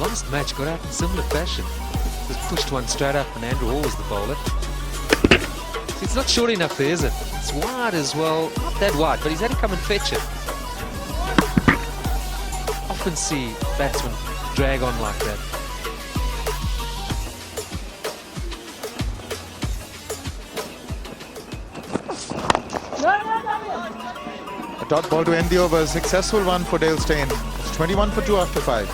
Last match got out in similar fashion. Just pushed one straight up, and Andrew Hall was the bowler. See, it's not short enough there, is it? It's wide as well. Not that wide, but he's had to come and fetch it. Often see batsmen drag on like that. A dot ball to end the over. A successful one for Dale Steyn. It's 21 for 2 after 5.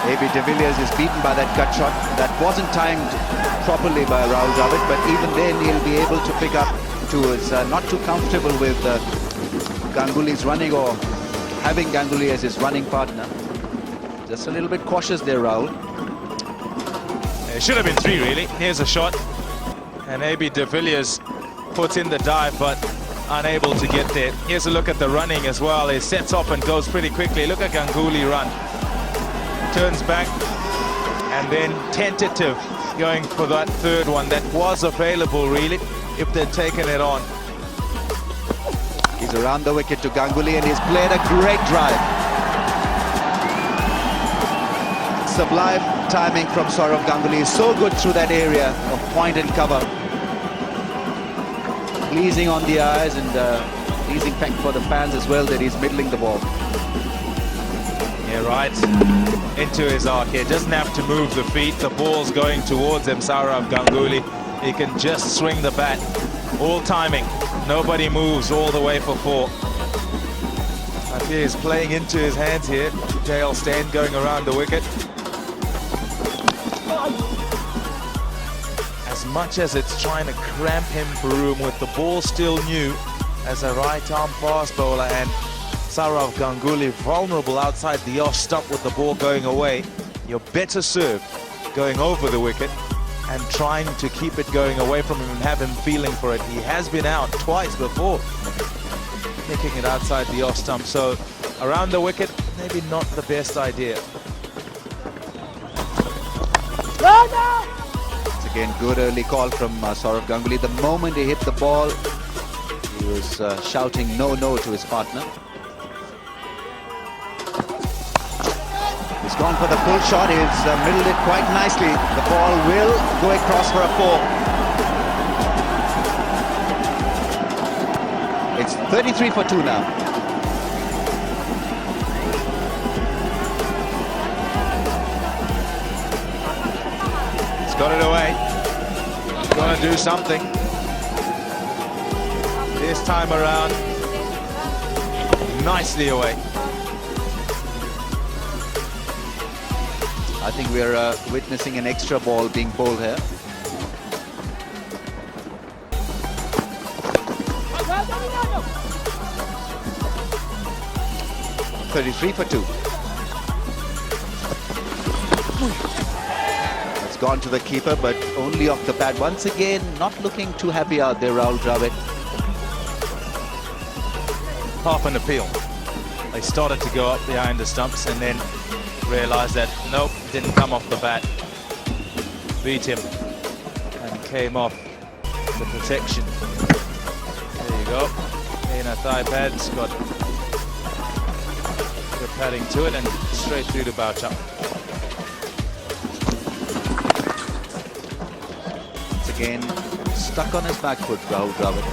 AB de Villiers is beaten by that cut shot. That wasn't timed properly by Rahul Dravid, but even then he'll be able to pick up to his not too comfortable with Ganguly's running, or having Ganguly as his running partner. Just a little bit cautious there, Rahul. It should have been 3 really. Here's a shot, and AB de Villiers puts in the dive but unable to get there. Here's a look at the running as well. He sets off and goes pretty quickly. Look at Ganguly run. Turns back and then tentative, going for that third one that was available really if they'd taken it on. He's around the wicket to Ganguly, and he's played a great drive. Sublime timing from Saurav Ganguly. Is so good through that area of point and cover. Pleasing on the eyes, and pleasing fact for the fans as well that he's middling the ball. Yeah, right into his arc here. Doesn't have to move the feet. The ball's going towards him, Saurav Ganguly. He can just swing the bat. All timing. Nobody moves all the way for 4. I feel he's playing into his hands here. Dale Steyn going around the wicket. As much as it's trying to cramp him for room with the ball still new as a right-arm fast bowler, and Saurav Ganguly vulnerable outside the off stump with the ball going away. You're better served going over the wicket and trying to keep it going away from him and have him feeling for it. He has been out twice before, nicking it outside the off stump. So around the wicket, maybe not the best idea. It's again good early call from Saurav Ganguly. The moment he hit the ball, he was shouting no, no to his partner. He's gone for the pull shot. He's middled it quite nicely. The ball will go across for a 4. It's 33 for 2 now. He's got it away. He's going to do something. This time around, nicely away. I think we're witnessing an extra ball being bowled here. .33 for 2. It's gone to the keeper, but only off the pad. Once again, not looking too happy out there, Rahul Dravid. Half an appeal. They started to go up behind the stumps and then realized that nope, didn't come off the bat. Beat him and came off the protection. There you go. Inner thigh pad's got the padding to it and straight through to Boucher. Once again, stuck on his back foot, Rahul Dravid.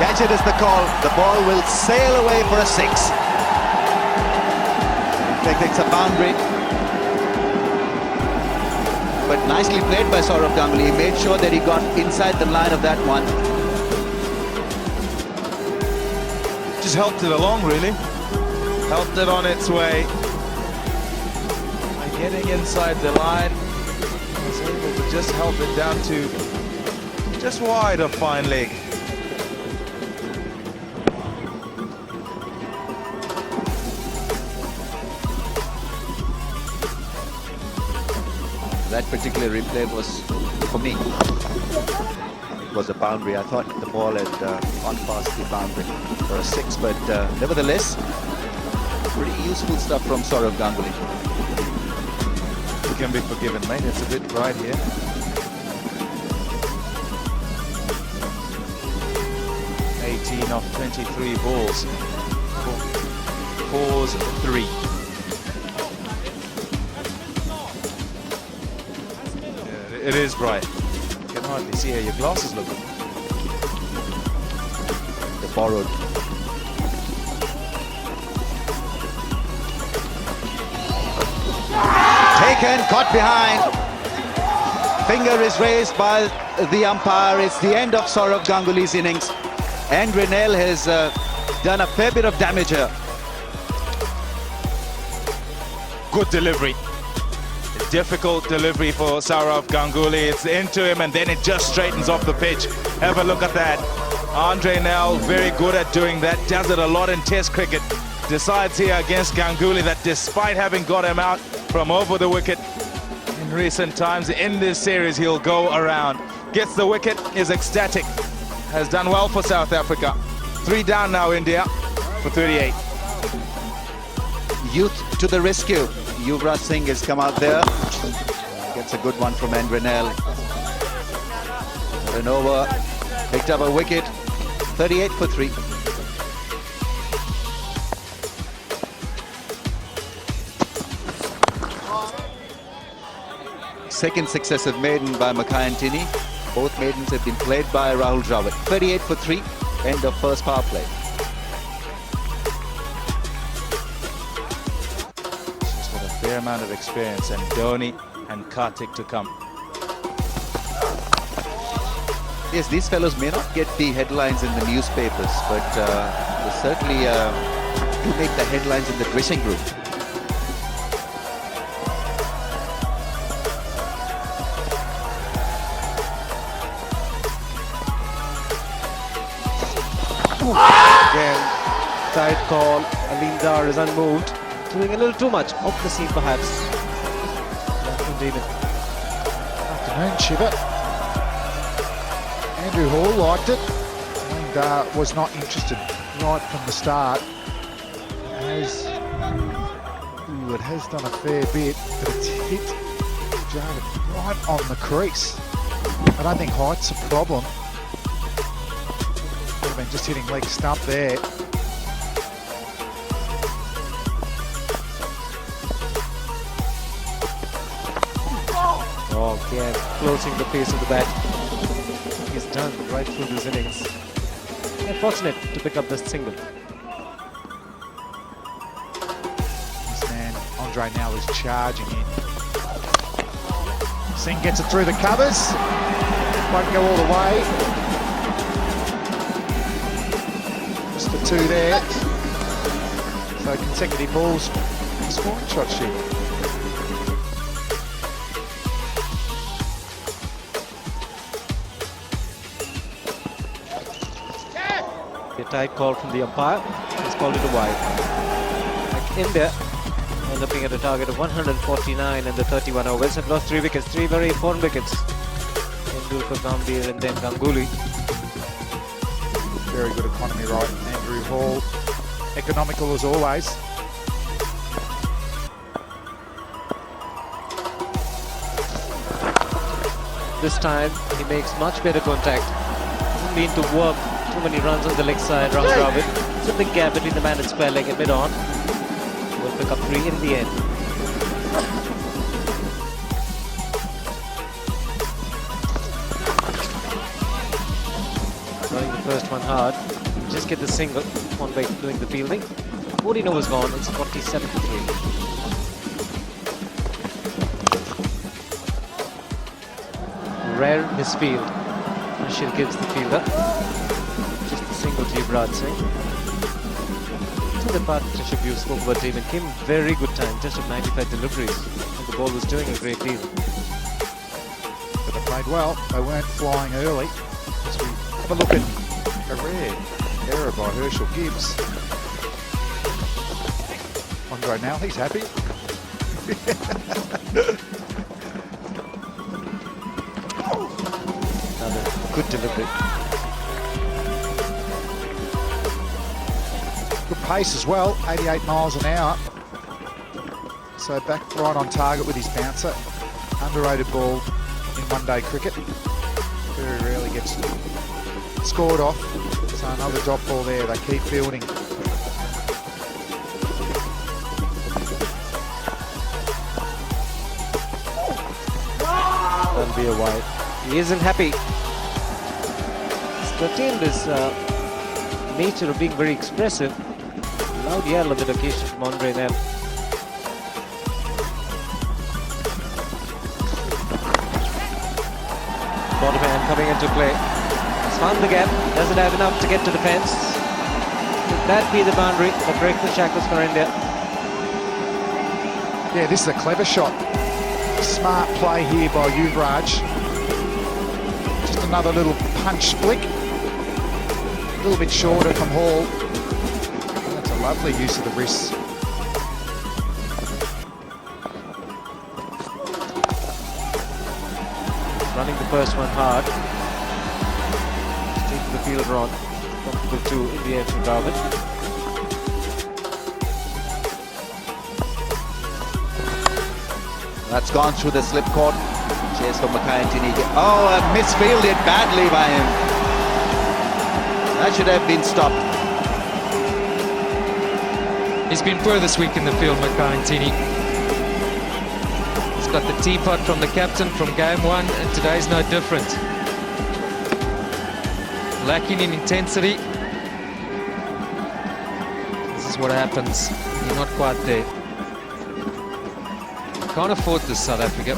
Catch it is the call. The ball will sail away for a 6. In fact, it's a boundary. But nicely played by Saurav Ganguly. He made sure that he got inside the line of that one. Just helped it along, really. Helped it on its way. By getting inside the line, was able to just help it down to just wide of fine leg. That particular replay was, for me, it was a boundary. I thought the ball had gone past the boundary for a 6, but nevertheless, pretty useful stuff from Saurav Ganguly. He can be forgiven, mate. It's a bit bright here. (18 of 23 balls. 4's 3. It is bright. You can hardly see how your glasses look. The borrowed. Taken, caught behind. Finger is raised by the umpire. It's the end of Saurav Ganguly's innings. And Renell has done a fair bit of damage here. Good delivery. Difficult delivery for Saurav Ganguly. It's into him and then it just straightens off the pitch. Have a look at that. Andre Nell, very good at doing that. Does it a lot in Test cricket. Decides here against Ganguly that despite having got him out from over the wicket in recent times, in this series he'll go around. Gets the wicket, is ecstatic. Has done well for South Africa. 3 down now, India, for 38. Youth to the rescue. Yuvraj Singh has come out there. Gets a good one from Renell. An over, picked up a wicket. 38 for 3. Second successive maiden by Mackay and Tinney. Both maidens have been played by Rahul Dravid. 38 for 3. End of first power play. Fair amount of experience, and Dhoni and Karthik to come. Yes, these fellows may not get the headlines in the newspapers, but they certainly do make the headlines in the dressing room. Again, tight call. Alindar is unmoved. Doing a little too much off the seam, perhaps. Afternoon, Shiva. Andrew Hall liked it and was not interested right from the start. It has done a fair bit, but it's hit Jarvid right on the crease. I don't think height's a problem. Would have been just hitting leg stump there. Yeah, closing the pace of the bat. He's done right through this innings. Yeah, fortunate to pick up this single. This man, Andre, now is charging in. Singh gets it through the covers. Won't go all the way. Just the two there. So consecutive balls. Scoring shot sheet. A tight call from the umpire. He's called it a wide. Like India are looking at a target of 149 in the 31 overs. Have lost 3 wickets, 3 very important wickets. Tendulkar, Gambhir and then Ganguly. Very good economy, right? Andrew Hall, economical as always. This time he makes much better contact. Doesn't mean to work too many runs on the leg side round robin. It's a big gap between the man and square leg and mid on. Will pick up 3 in the end. Running the first one hard. Just get the single on by doing the fielding. 14 overs gone. It's 47-3. Rare misfield. Herschelle Gibbs the fielder. Just a single to Yuvraj Singh. So the partnership you spoke about, David, came very good time, just at 95 deliveries. And the ball was doing a great deal. But they played well. They weren't flying early. As we have a look at a rare error by Herschelle Gibbs. Andre now, he's happy. Another good delivery. Good pace as well, 88 miles an hour. So back right on target with his bouncer. Underrated ball in one-day cricket. Very rarely gets scored off. So another drop ball there. They keep fielding. That'll be a wide. He isn't happy. He's curtailed his nature of being very expressive. Loud yell on that occasion from Andre Nell. Bottom hand coming into play. He's found the gap. Doesn't have enough to get to the fence. Could that be the boundary that breaks the shackles for India? Yeah, this is a clever shot. Smart play here by Yuvraj. Just another little punch flick. A little bit shorter from Hall. That's a lovely use of the wrists. Running the first one hard. Taking the fielder on. Comfortable 2 in the end for Dravid. That's gone through the slip court. Chase from Makayantini. Oh, misfielded badly by him. That should have been stopped. He's been poor this week in the field, Makayantini. He's got the teapot from the captain from game 1, and today's no different. Lacking in intensity. This is what happens. You're not quite there. Can't afford this, South Africa.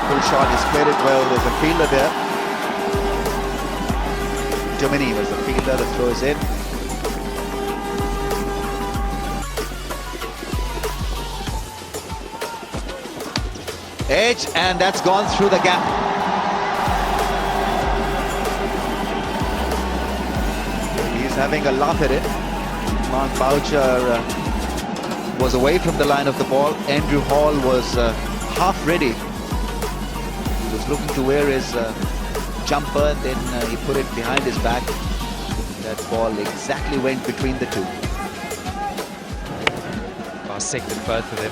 Full shot is played it well. There's a fielder there. Domini was the fielder that throws in. Edge, and that's gone through the gap. He's having a laugh at it. Mark Boucher was away from the line of the ball. Andrew Hall was half ready. He was looking to wear his jumper, and then he put it behind his back. That ball exactly went between the two. Dissected both of them.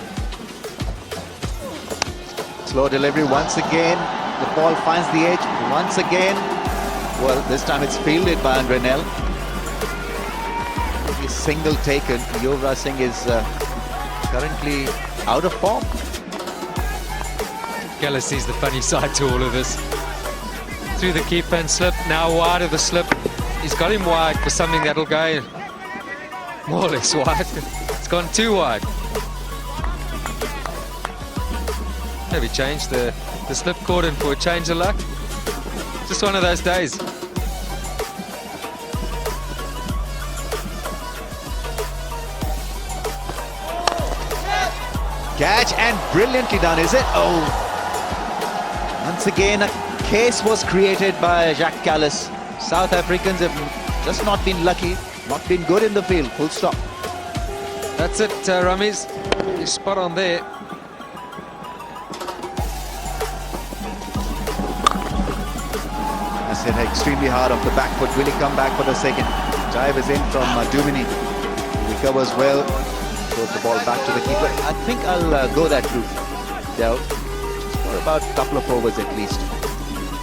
Slow delivery once again. The ball finds the edge once again. Well, this time it's fielded by Andre Nell. Every single taken. Yuvraj Singh is currently out of form. Gala sees the funny side to all of this. Through the keeper and slip, now wide of the slip. He's got him wide for something that'll go more or less wide. It's gone too wide. Maybe change the slip cordon for a change of luck. Just one of those days. Catch and brilliantly done, is it? Oh! Once again, a case was created by Jacques Kallis. South Africans have just not been lucky, not been good in the field. Full stop. That's it, Rameez. You're spot on there. That's hit extremely hard off the back foot. Will he come back for the second? Drive is in from Dumini. He recovers well. Throws the ball back to the keeper. I think I'll go that route. Yeah, for about a couple of overs at least.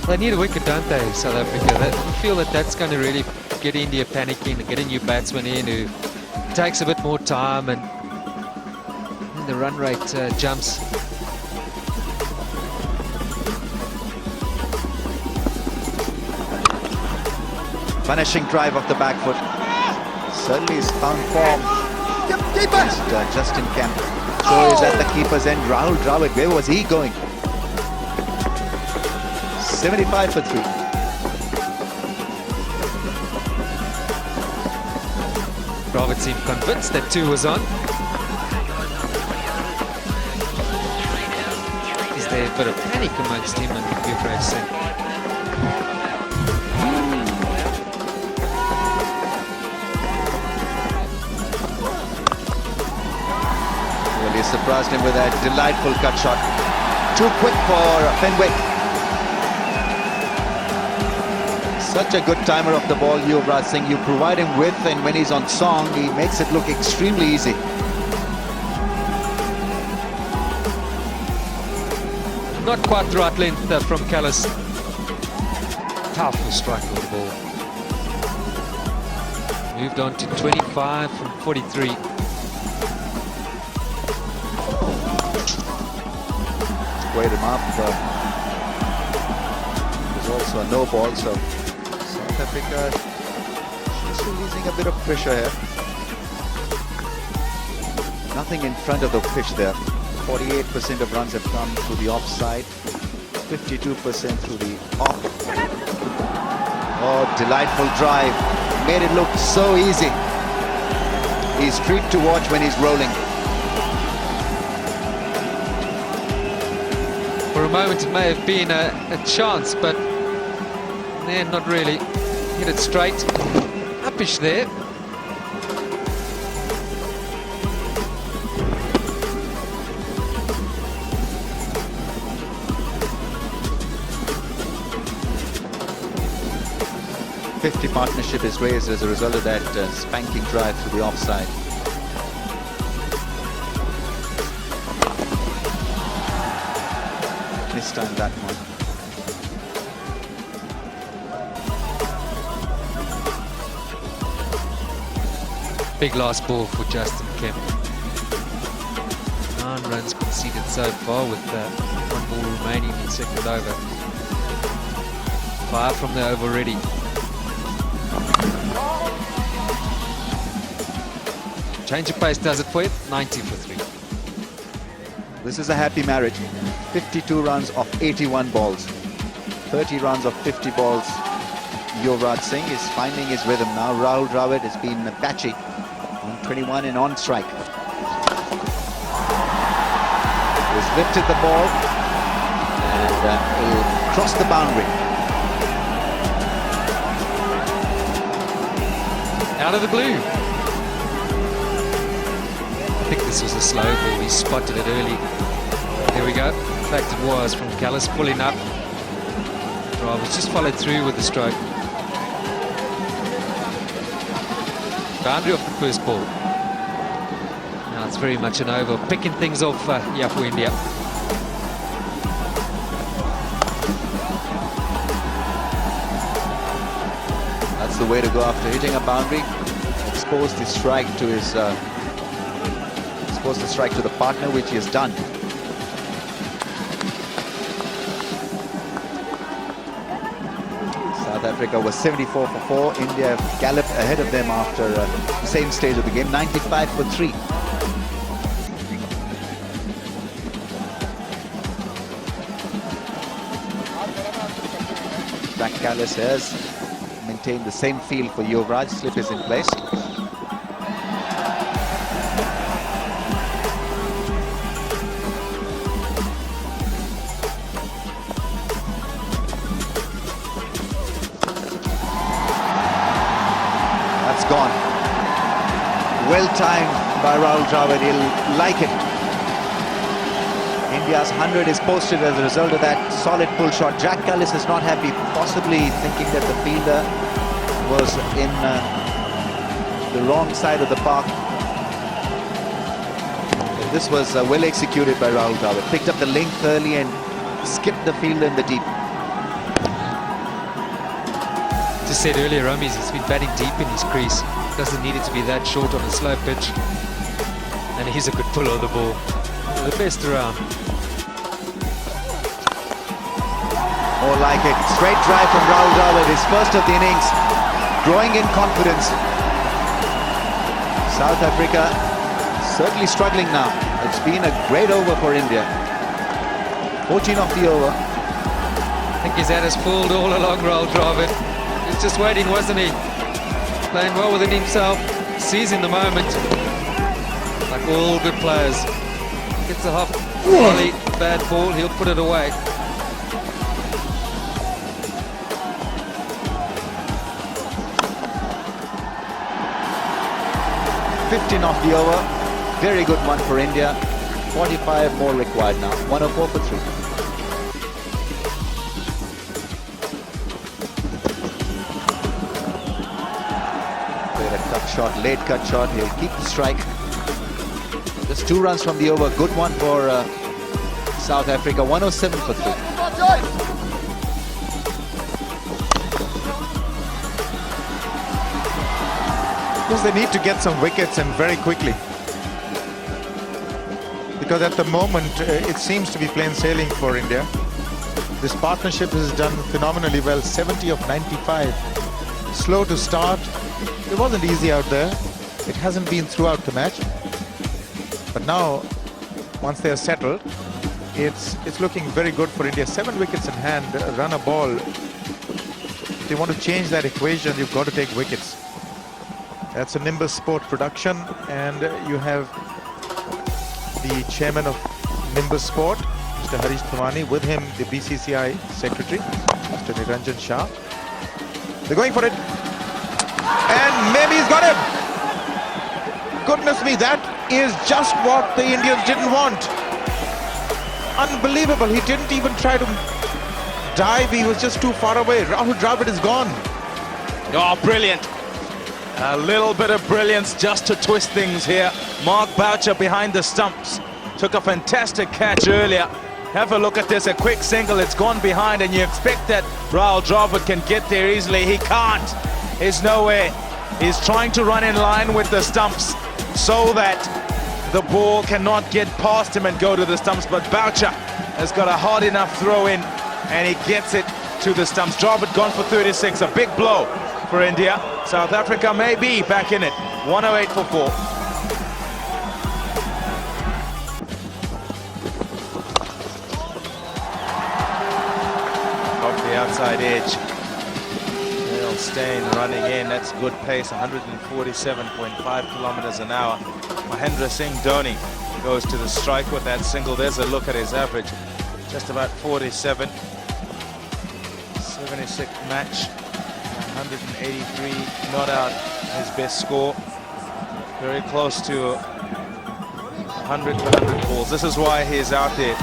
They need a wicket, don't they, South Africa? I feel that that's going to really get India panicking and get a new batsman in who takes a bit more time and the run rate jumps. Finishing drive off the back foot. Certainly is found form. Justin Kemp. So is at the keeper's end. Rahul Dravid, where was he going? 75 for 3. Dravid seemed convinced that 2 was on. Is there a bit of panic amongst him and Yuvraj Singh? Well, he surprised him with that delightful cut shot. Too quick for Fenwick. Such a good timer of the ball, Yuvraj Singh. You provide him width, and when he's on song, he makes it look extremely easy. Not quite the right length from Kallis. Powerful strike on the ball. Moved on to 25 from 43. Weighed him up. There's also a no ball, so South Africa just releasing a bit of pressure here. Nothing in front of the pitch there. 48% of runs have come through the offside, 52% through the off. Oh, delightful drive. Made it look so easy. He's a treat to watch when he's rolling. For a moment it may have been a chance, but not really. Hit it straight. Uppish there. .50 partnership is raised as a result of that spanking drive through the offside. Mistimed that one. Big last ball for Justin Kemp. 9 runs conceded so far with 1 ball remaining in the second over. 5 from the over already. Change of pace does it for you. 90 for 3. This is a happy marriage. 52 runs off 81 balls. 30 runs off 50 balls. Yuvraj Singh is finding his rhythm now. Rahul Dravid has been patchy on 21 and on strike. He's lifted the ball and he'll cross the boundary. Out of the blue. I think this was a slow ball. He spotted it early. There we go. In fact, it was from Kallis pulling up. Drivers just followed through with the stroke. Boundary off the first ball. Now it's very much an over. Picking things off here for India. That's the way to go after hitting a boundary. expose the strike to his the partner, which he has done. South Africa was 74 for 4. India galloped ahead of them after the same stage of the game, 95 for 3. Back Callis has maintained the same field for Yuvraj. Slip is in place. That's gone. Well timed by Rahul Dravid. He'll like it. India's 100 is posted as a result of that solid pull shot. Jack Callis is not happy, possibly thinking that the fielder was in the wrong side of the park. This was well executed by Rahul Dravid. Picked up the length early and skipped the fielder in the deep. Just said earlier, Ramis, he's been batting deep in his crease. Doesn't need it to be that short on a slow pitch. And he's a good puller of the ball. The best around. More like it. Straight drive from Rahul Dravid, his first of the innings. Growing in confidence. South Africa certainly struggling now. It's been a great over for India. 14 off the over. I think he's had us fooled all along, Rahul Dravid. He's just waiting, wasn't he? Playing well within himself, seizing the moment. Like all good players. Gets a half volley, bad ball, he'll put it away. $15 off the over. Very good one for India. 45 more required now. 104 for 3. Played a cut shot, late cut shot. He'll keep the strike. Just 2 runs from the over. Good one for South Africa. 107 for 3. Because they need to get some wickets and very quickly. Because at the moment, it seems to be plain sailing for India. This partnership has done phenomenally well. 70 of 95. Slow to start. It wasn't easy out there. It hasn't been throughout the match. But now, once they are settled, it's looking very good for India. 7 wickets in hand, run a ball. If you want to change that equation, you've got to take wickets. That's a Nimbus Sport production, and you have the chairman of Nimbus Sport, Mr. Harish Thawani, with him the BCCI secretary, Mr. Niranjan Shah. They're going for it, and maybe he's got him. Goodness me, that is just what the Indians didn't want. Unbelievable. He didn't even try to dive. He was just too far away. Rahul Dravid is gone. Oh, brilliant. A little bit of brilliance just to twist things here. Mark Boucher behind the stumps. Took a fantastic catch earlier. Have a look at this, a quick single. It's gone behind, and you expect that Rahul Dravid can get there easily. He can't. There's no way. He's trying to run in line with the stumps so that the ball cannot get past him and go to the stumps. But Boucher has got a hard enough throw in, and he gets it to the stumps. Dravid gone for 36, a big blow for India. South Africa may be back in it. 108 for 4. Off the outside edge. Neil Steyn running in. That's good pace. 147.5 kilometers an hour. Mahendra Singh Dhoni goes to the strike with that single. There's a look at his average. Just about 47. 76th match. 183 not out, his best score. Very close to 100 for 100 balls. This is why he's out there.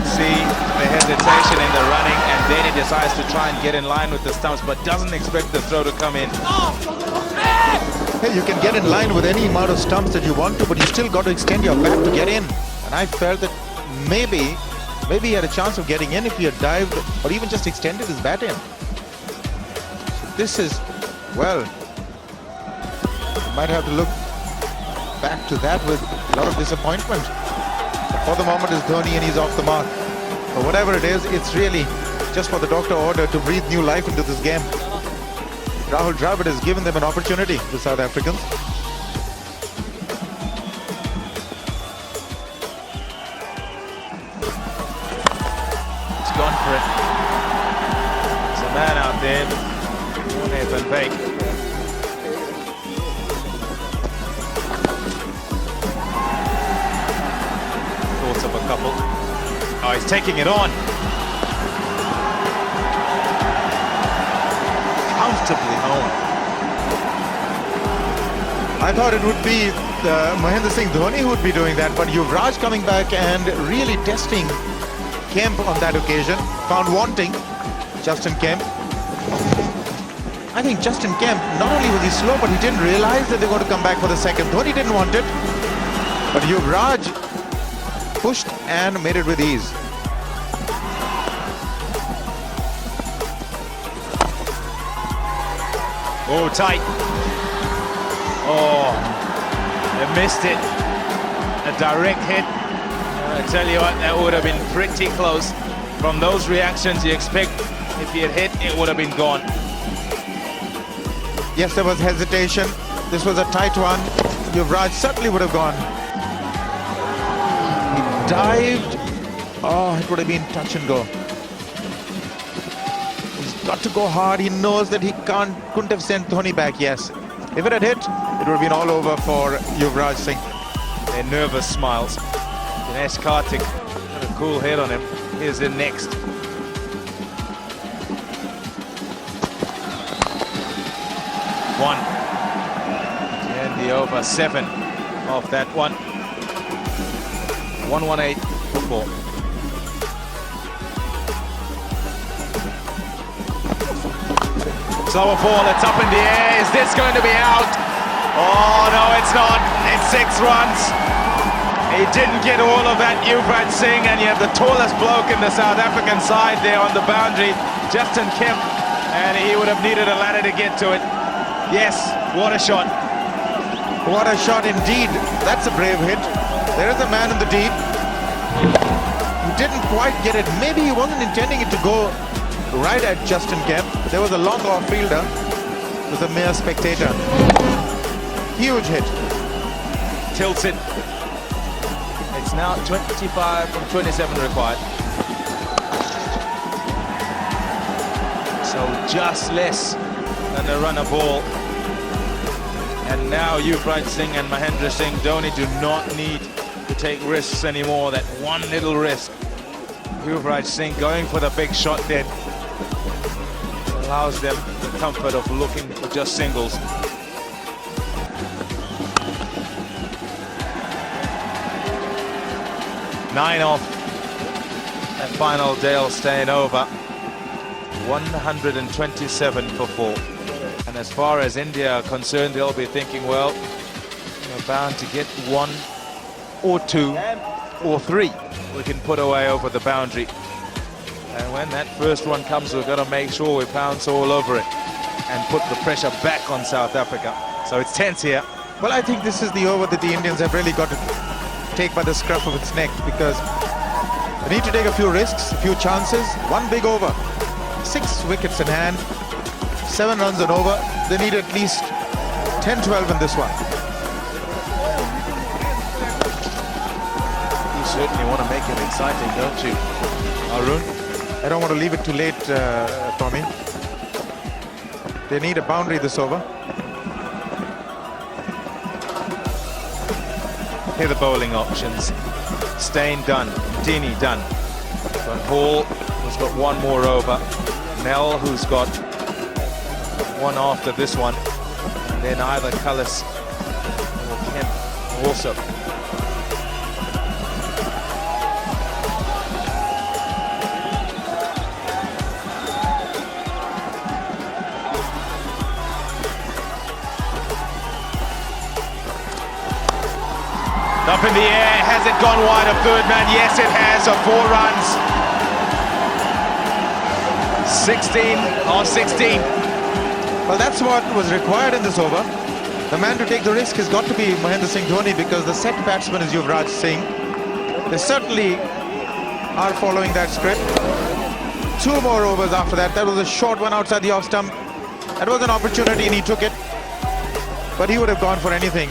See the hesitation in the running, and then he decides to try and get in line with the stumps, but doesn't expect the throw to come in. Hey, you can get in line with any amount of stumps that you want to, but you still got to extend your bat to get in. And I felt that maybe he had a chance of getting in if he had dived or even just extended his bat in. This is, well, might have to look back to that with a lot of disappointment. For the moment, it's Dhoni and he's off the mark. But whatever it is, it's really just for the doctor order to breathe new life into this game. Rahul Dravid has given them an opportunity, the South Africans. He's gone for it. There's a man out there, Nathan Bake. Thoughts of a couple. Oh, he's taking it on. Comfortably home. I thought it would be Mahendra Singh Dhoni who would be doing that, but Yuvraj coming back and really testing Kemp on that occasion. Found wanting Justin Kemp. I think Justin Kemp, not only was he slow, but he didn't realize that they were going to come back for the second. Dhoni didn't want it, but Yuvraj pushed and made it with ease. Oh, tight. Oh, they missed it. A direct hit. I tell you what, that would have been pretty close. From those reactions, you expect if he had hit, it would have been gone. Yes, there was hesitation. This was a tight one. Yuvraj certainly would have gone. He dived. Oh, it would have been touch and go. He's got to go hard. He knows that he couldn't have sent Dhoni back. Yes, if it had hit, it would have been all over for Yuvraj Singh. Their nervous smiles. Dinesh Karthik got a cool head on him. Here's the next. One. And the over 7 off that one. 118 football. Slower ball, it's up in the air. Is this going to be out? Oh, no, it's not. It's 6 runs. He didn't get all of that, Yuvraj Singh, and you have the tallest bloke in the South African side there on the boundary, Justin Kemp, and he would have needed a ladder to get to it. Yes, what a shot. What a shot indeed. That's a brave hit. There is a man in the deep. He didn't quite get it. Maybe he wasn't intending it to go right at Justin Kemp. There was a long off-fielder. It was a mere spectator. Huge hit. Tilts it. It's now 25 from 27 required. So just less than a runner ball. And now Yuvraj Singh and Mahendra Singh Dhoni do not need to take risks anymore. That one little risk. Yuvraj Singh going for the big shot there. Allows them the comfort of looking for just singles. Nine off. And final Dale staying over. 127 for 4. And as far as India are concerned, they'll be thinking, well, we're bound to get 1 or 2 or 3 we can put away over the boundary. And when that first one comes, we've got to make sure we pounce all over it and put the pressure back on South Africa. So it's tense here. Well, I think this is the over that the Indians have really got to take by the scruff of its neck, because they need to take a few risks, a few chances. One big over. 6 wickets in hand. 7 runs and over. They need at least 10-12 in this one. You certainly want to make it exciting, don't you, Arun? I don't want to leave it too late, Tommy. They need a boundary this over. Here are the bowling options. Steyn done. Dini done. But Hall has got 1 more over. Nell, who's got 1 after this one. And then either Cullis or Kemp also. Up in the air, has it gone wide of third man? Yes, it has, so 4 runs. 16 or 16. Well, that's what was required in this over. The man to take the risk has got to be Mahendra Singh Dhoni, because the set batsman is Yuvraj Singh. They certainly are following that script. 2 more overs after that. That was a short one outside the off stump. That was an opportunity and he took it. But he would have gone for anything.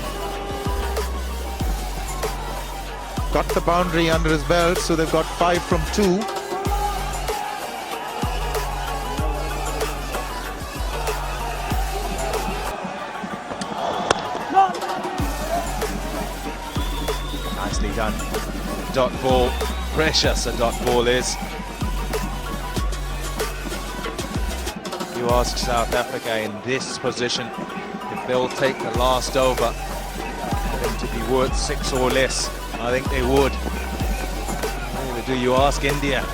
Got the boundary under his belt, so they've got 5 from 2. Nicely done. Dot ball. Precious a dot ball is. You ask South Africa in this position if they'll take the last over for them to be worth 6 or less. I think they would. Neither do you ask India.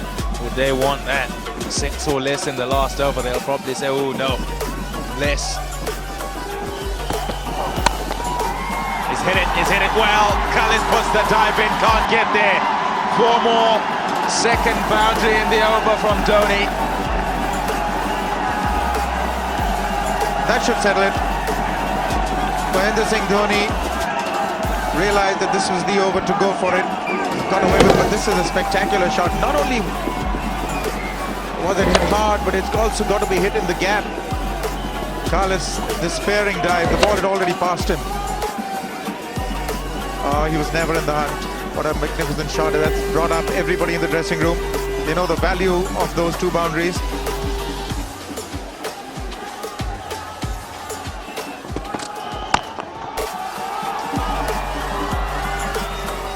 Would they want that? 6 or less in the last over. They'll probably say, oh no, less. He's hit it well. Cullis puts the dive in, can't get there. 4 more. Second boundary in the over from Dhoni. That should settle it. Mahendra Singh Dhoni realized that this was the over to go for it. Got away with it, but this is a spectacular shot. Not only was it hit hard, but it's also got to be hit in the gap. Cullis, despairing dive. The ball had already passed him. He was never in the hunt. What a magnificent shot. That's brought up everybody in the dressing room. They know the value of those 2 boundaries.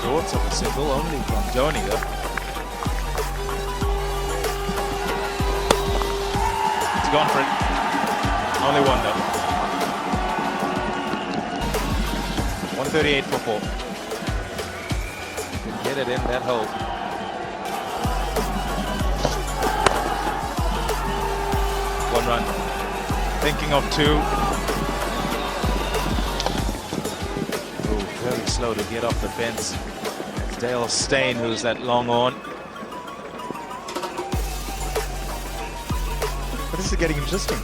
Thoughts of a single only from Dhoni though. He's gone for it. Only 1 though. 138 for 4. Can get it in that hole. One run. Thinking of 2. Oh, very slow to get off the fence. It's Dale Steyn who's that long on. But this is getting interesting.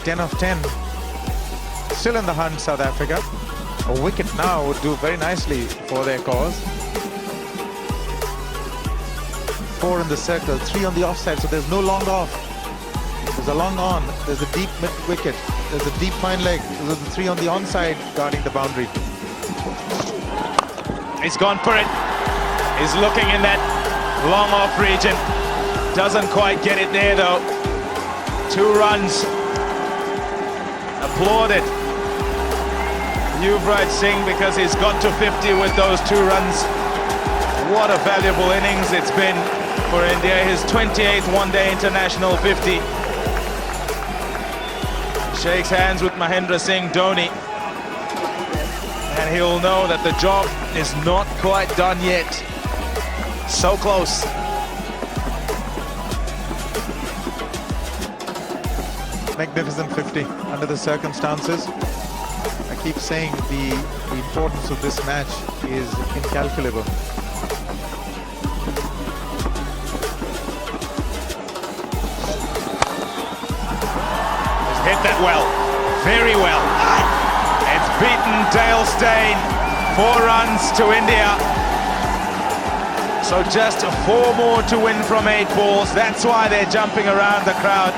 10 of 10. Still in the hunt, South Africa. A wicket now would do very nicely for their cause. 4 in the circle, 3 on the offside, so there's no long off. There's a long on, there's a deep mid wicket, there's a deep fine leg, there's the 3 on the onside guarding the boundary. He's gone for it. He's looking in that long off region. Doesn't quite get it there though. 2 runs. Applauded Yuvraj Singh because he's got to 50 with those 2 runs. What a valuable innings it's been for India. His 28th one-day international 50. Shakes hands with Mahendra Singh Dhoni. And he'll know that the job is not quite done yet. So close. Magnificent 50 under the circumstances. I keep saying the importance of this match is incalculable. He's hit that well, very well. It's beaten Dale Steyn. 4 runs to India. So just 4 more to win from 8 balls. That's why they're jumping around the crowd.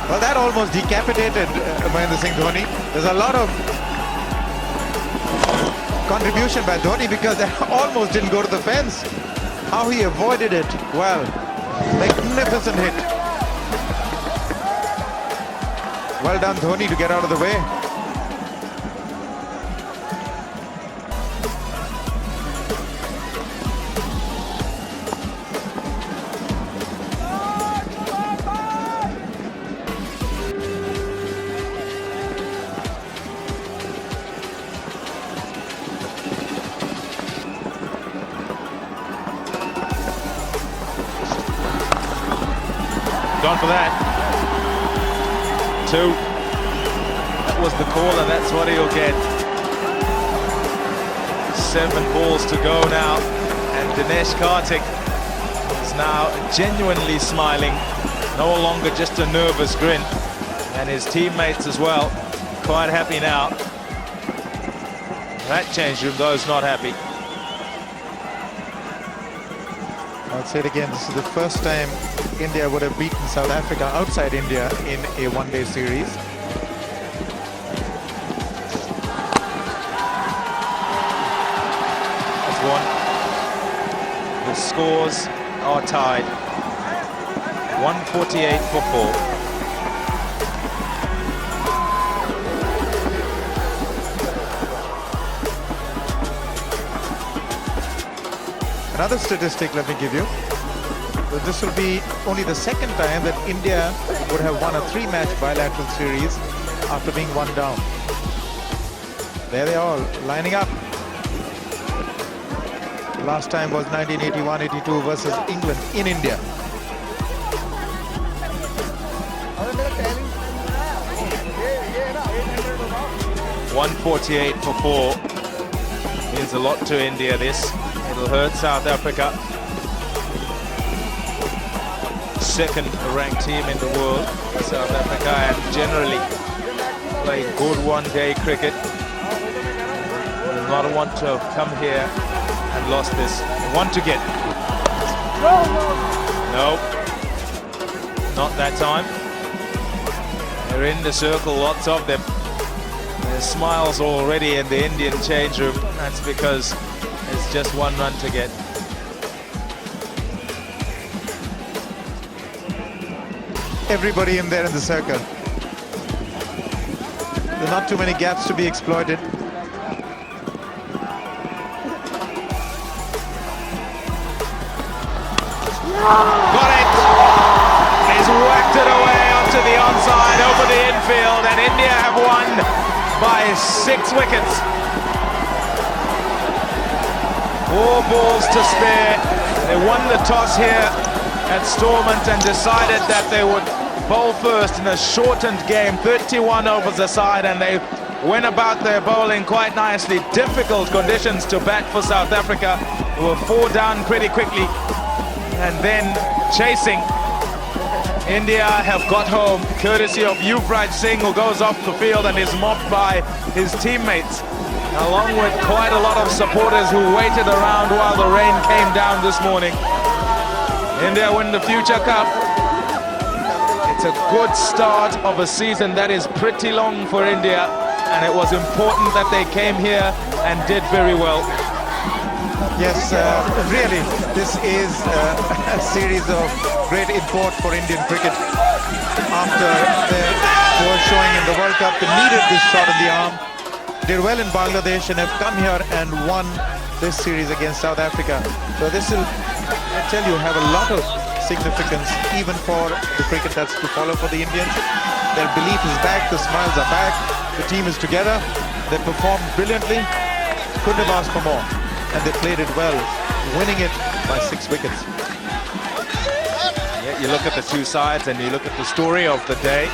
Well, that almost decapitated Mahendra Singh Dhoni. There's a lot of contribution by Dhoni because that almost didn't go to the fence. How he avoided it. Well, magnificent hit. Well done, Dhoni, to get out of the way. Gone for that. 2. That was the call, and that's what he'll get. 7 balls to go now, and Dinesh Karthik is now genuinely smiling, no longer just a nervous grin, and his teammates as well. quite happy now. That change room, though, is not happy. I'll say it again, this is the first time India would have beaten South Africa outside India in a one-day series. That's one. The scores are tied. 148 for 4. Another statistic, let me give you. So this will be only the second time that India would have won a 3-match bilateral series after being one down. There they are, lining up. Last time was 1981-82 versus England in India. $148 for 4 means a lot to India. This it'll hurt South Africa. Second ranked team in the world, South Africa, and generally play good one-day cricket. Will not want to have come here and lost this. Want to get. No, not that time. They're in the circle, lots of them. There's smiles already in the Indian change room. That's because it's just one run to get. Everybody in there in the circle. There are not too many gaps to be exploited. Got it! He's whacked it away onto the onside over the infield, and India have won by 6 wickets. 4 balls to spare. They won the toss here at Stormont and decided that they would bowl first in a shortened game, 31 overs aside, and they went about their bowling quite nicely. Difficult conditions to bat for South Africa, who were 4 down pretty quickly, and then chasing. India have got home courtesy of Yuvraj Singh, who goes off the field and is mobbed by his teammates, along with quite a lot of supporters who waited around while the rain came down this morning. India win the Future Cup. It's a good start of a season that is pretty long for India, and it was important that they came here and did very well. Yes, really, this is a series of great import for Indian cricket. After their poor showing in the World Cup, they needed this shot in the arm. Did well in Bangladesh and have come here and won this series against South Africa. So this will, I tell you, have a lot of significance even for the cricket that's to follow for the Indians. Their belief is back, the smiles are back, the team is together, they performed brilliantly, couldn't have asked for more. And they played it well, winning it by 6 wickets. Yeah, you look at the two sides and you look at the story of the day.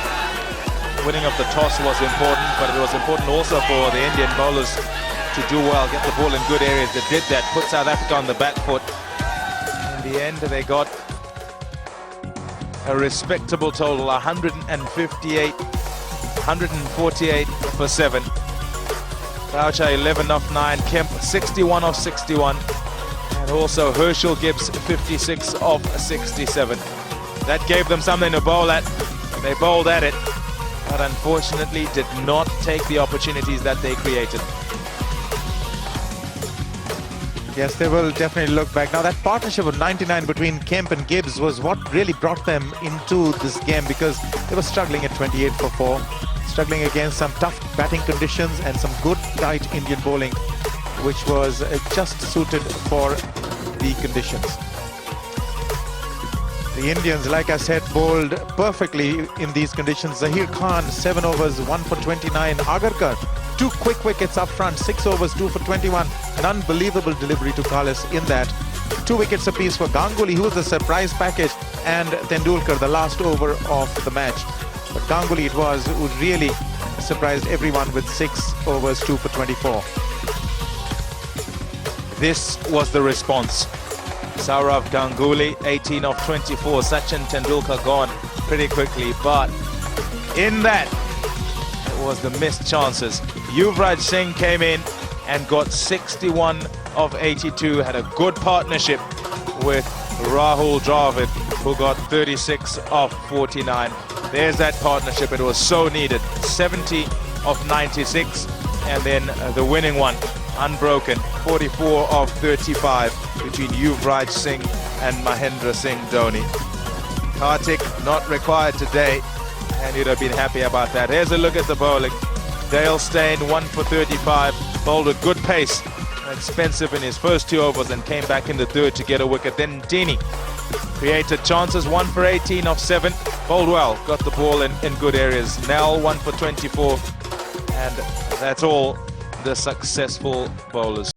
Winning of the toss was important, but it was important also for the Indian bowlers to do well, get the ball in good areas. They did that, put South Africa on the back foot. In the end, they got a respectable total, 148 for 7. Boucher 11 off 9, Kemp 61 off 61, and also Herschelle Gibbs 56 off 67. That gave them something to bowl at. They bowled at it, but unfortunately did not take the opportunities that they created. Yes, they will definitely look back. Now that partnership of 99 between Kemp and Gibbs was what really brought them into this game, because they were struggling at 28 for 4. Struggling against some tough batting conditions and some good tight Indian bowling, which was just suited for the conditions. The Indians, like I said, bowled perfectly in these conditions. Zahir Khan, 7 overs, 1 for 29. Agarkar, 2 quick wickets up front, 6 overs, 2 for 21. An unbelievable delivery to Kallis in that. 2 wickets apiece for Ganguly, who was the surprise package, and Tendulkar, the last over of the match. But Ganguly it was who really surprised everyone with 6 overs, 2 for 24. This was the response. Sourav Ganguly, 18 off 24. Sachin Tendulkar gone pretty quickly, but in that, it was the missed chances. Yuvraj Singh came in and got 61 of 82, had a good partnership with Rahul Dravid, who got 36 of 49. There's that partnership, it was so needed. 70 of 96, and then the winning one, unbroken, 44 of 35 between Yuvraj Singh and Mahendra Singh Dhoni. Kartik not required today, and you'd have been happy about that. Here's a look at the bowling. Dale Steyn 1 for 35, bowled with good pace. Expensive in his first 2 overs and came back in the third to get a wicket. Then Dini created chances, 1 for 18 off 7, bowled well, got the ball in good areas. Nell 1 for 24, and that's all the successful bowlers.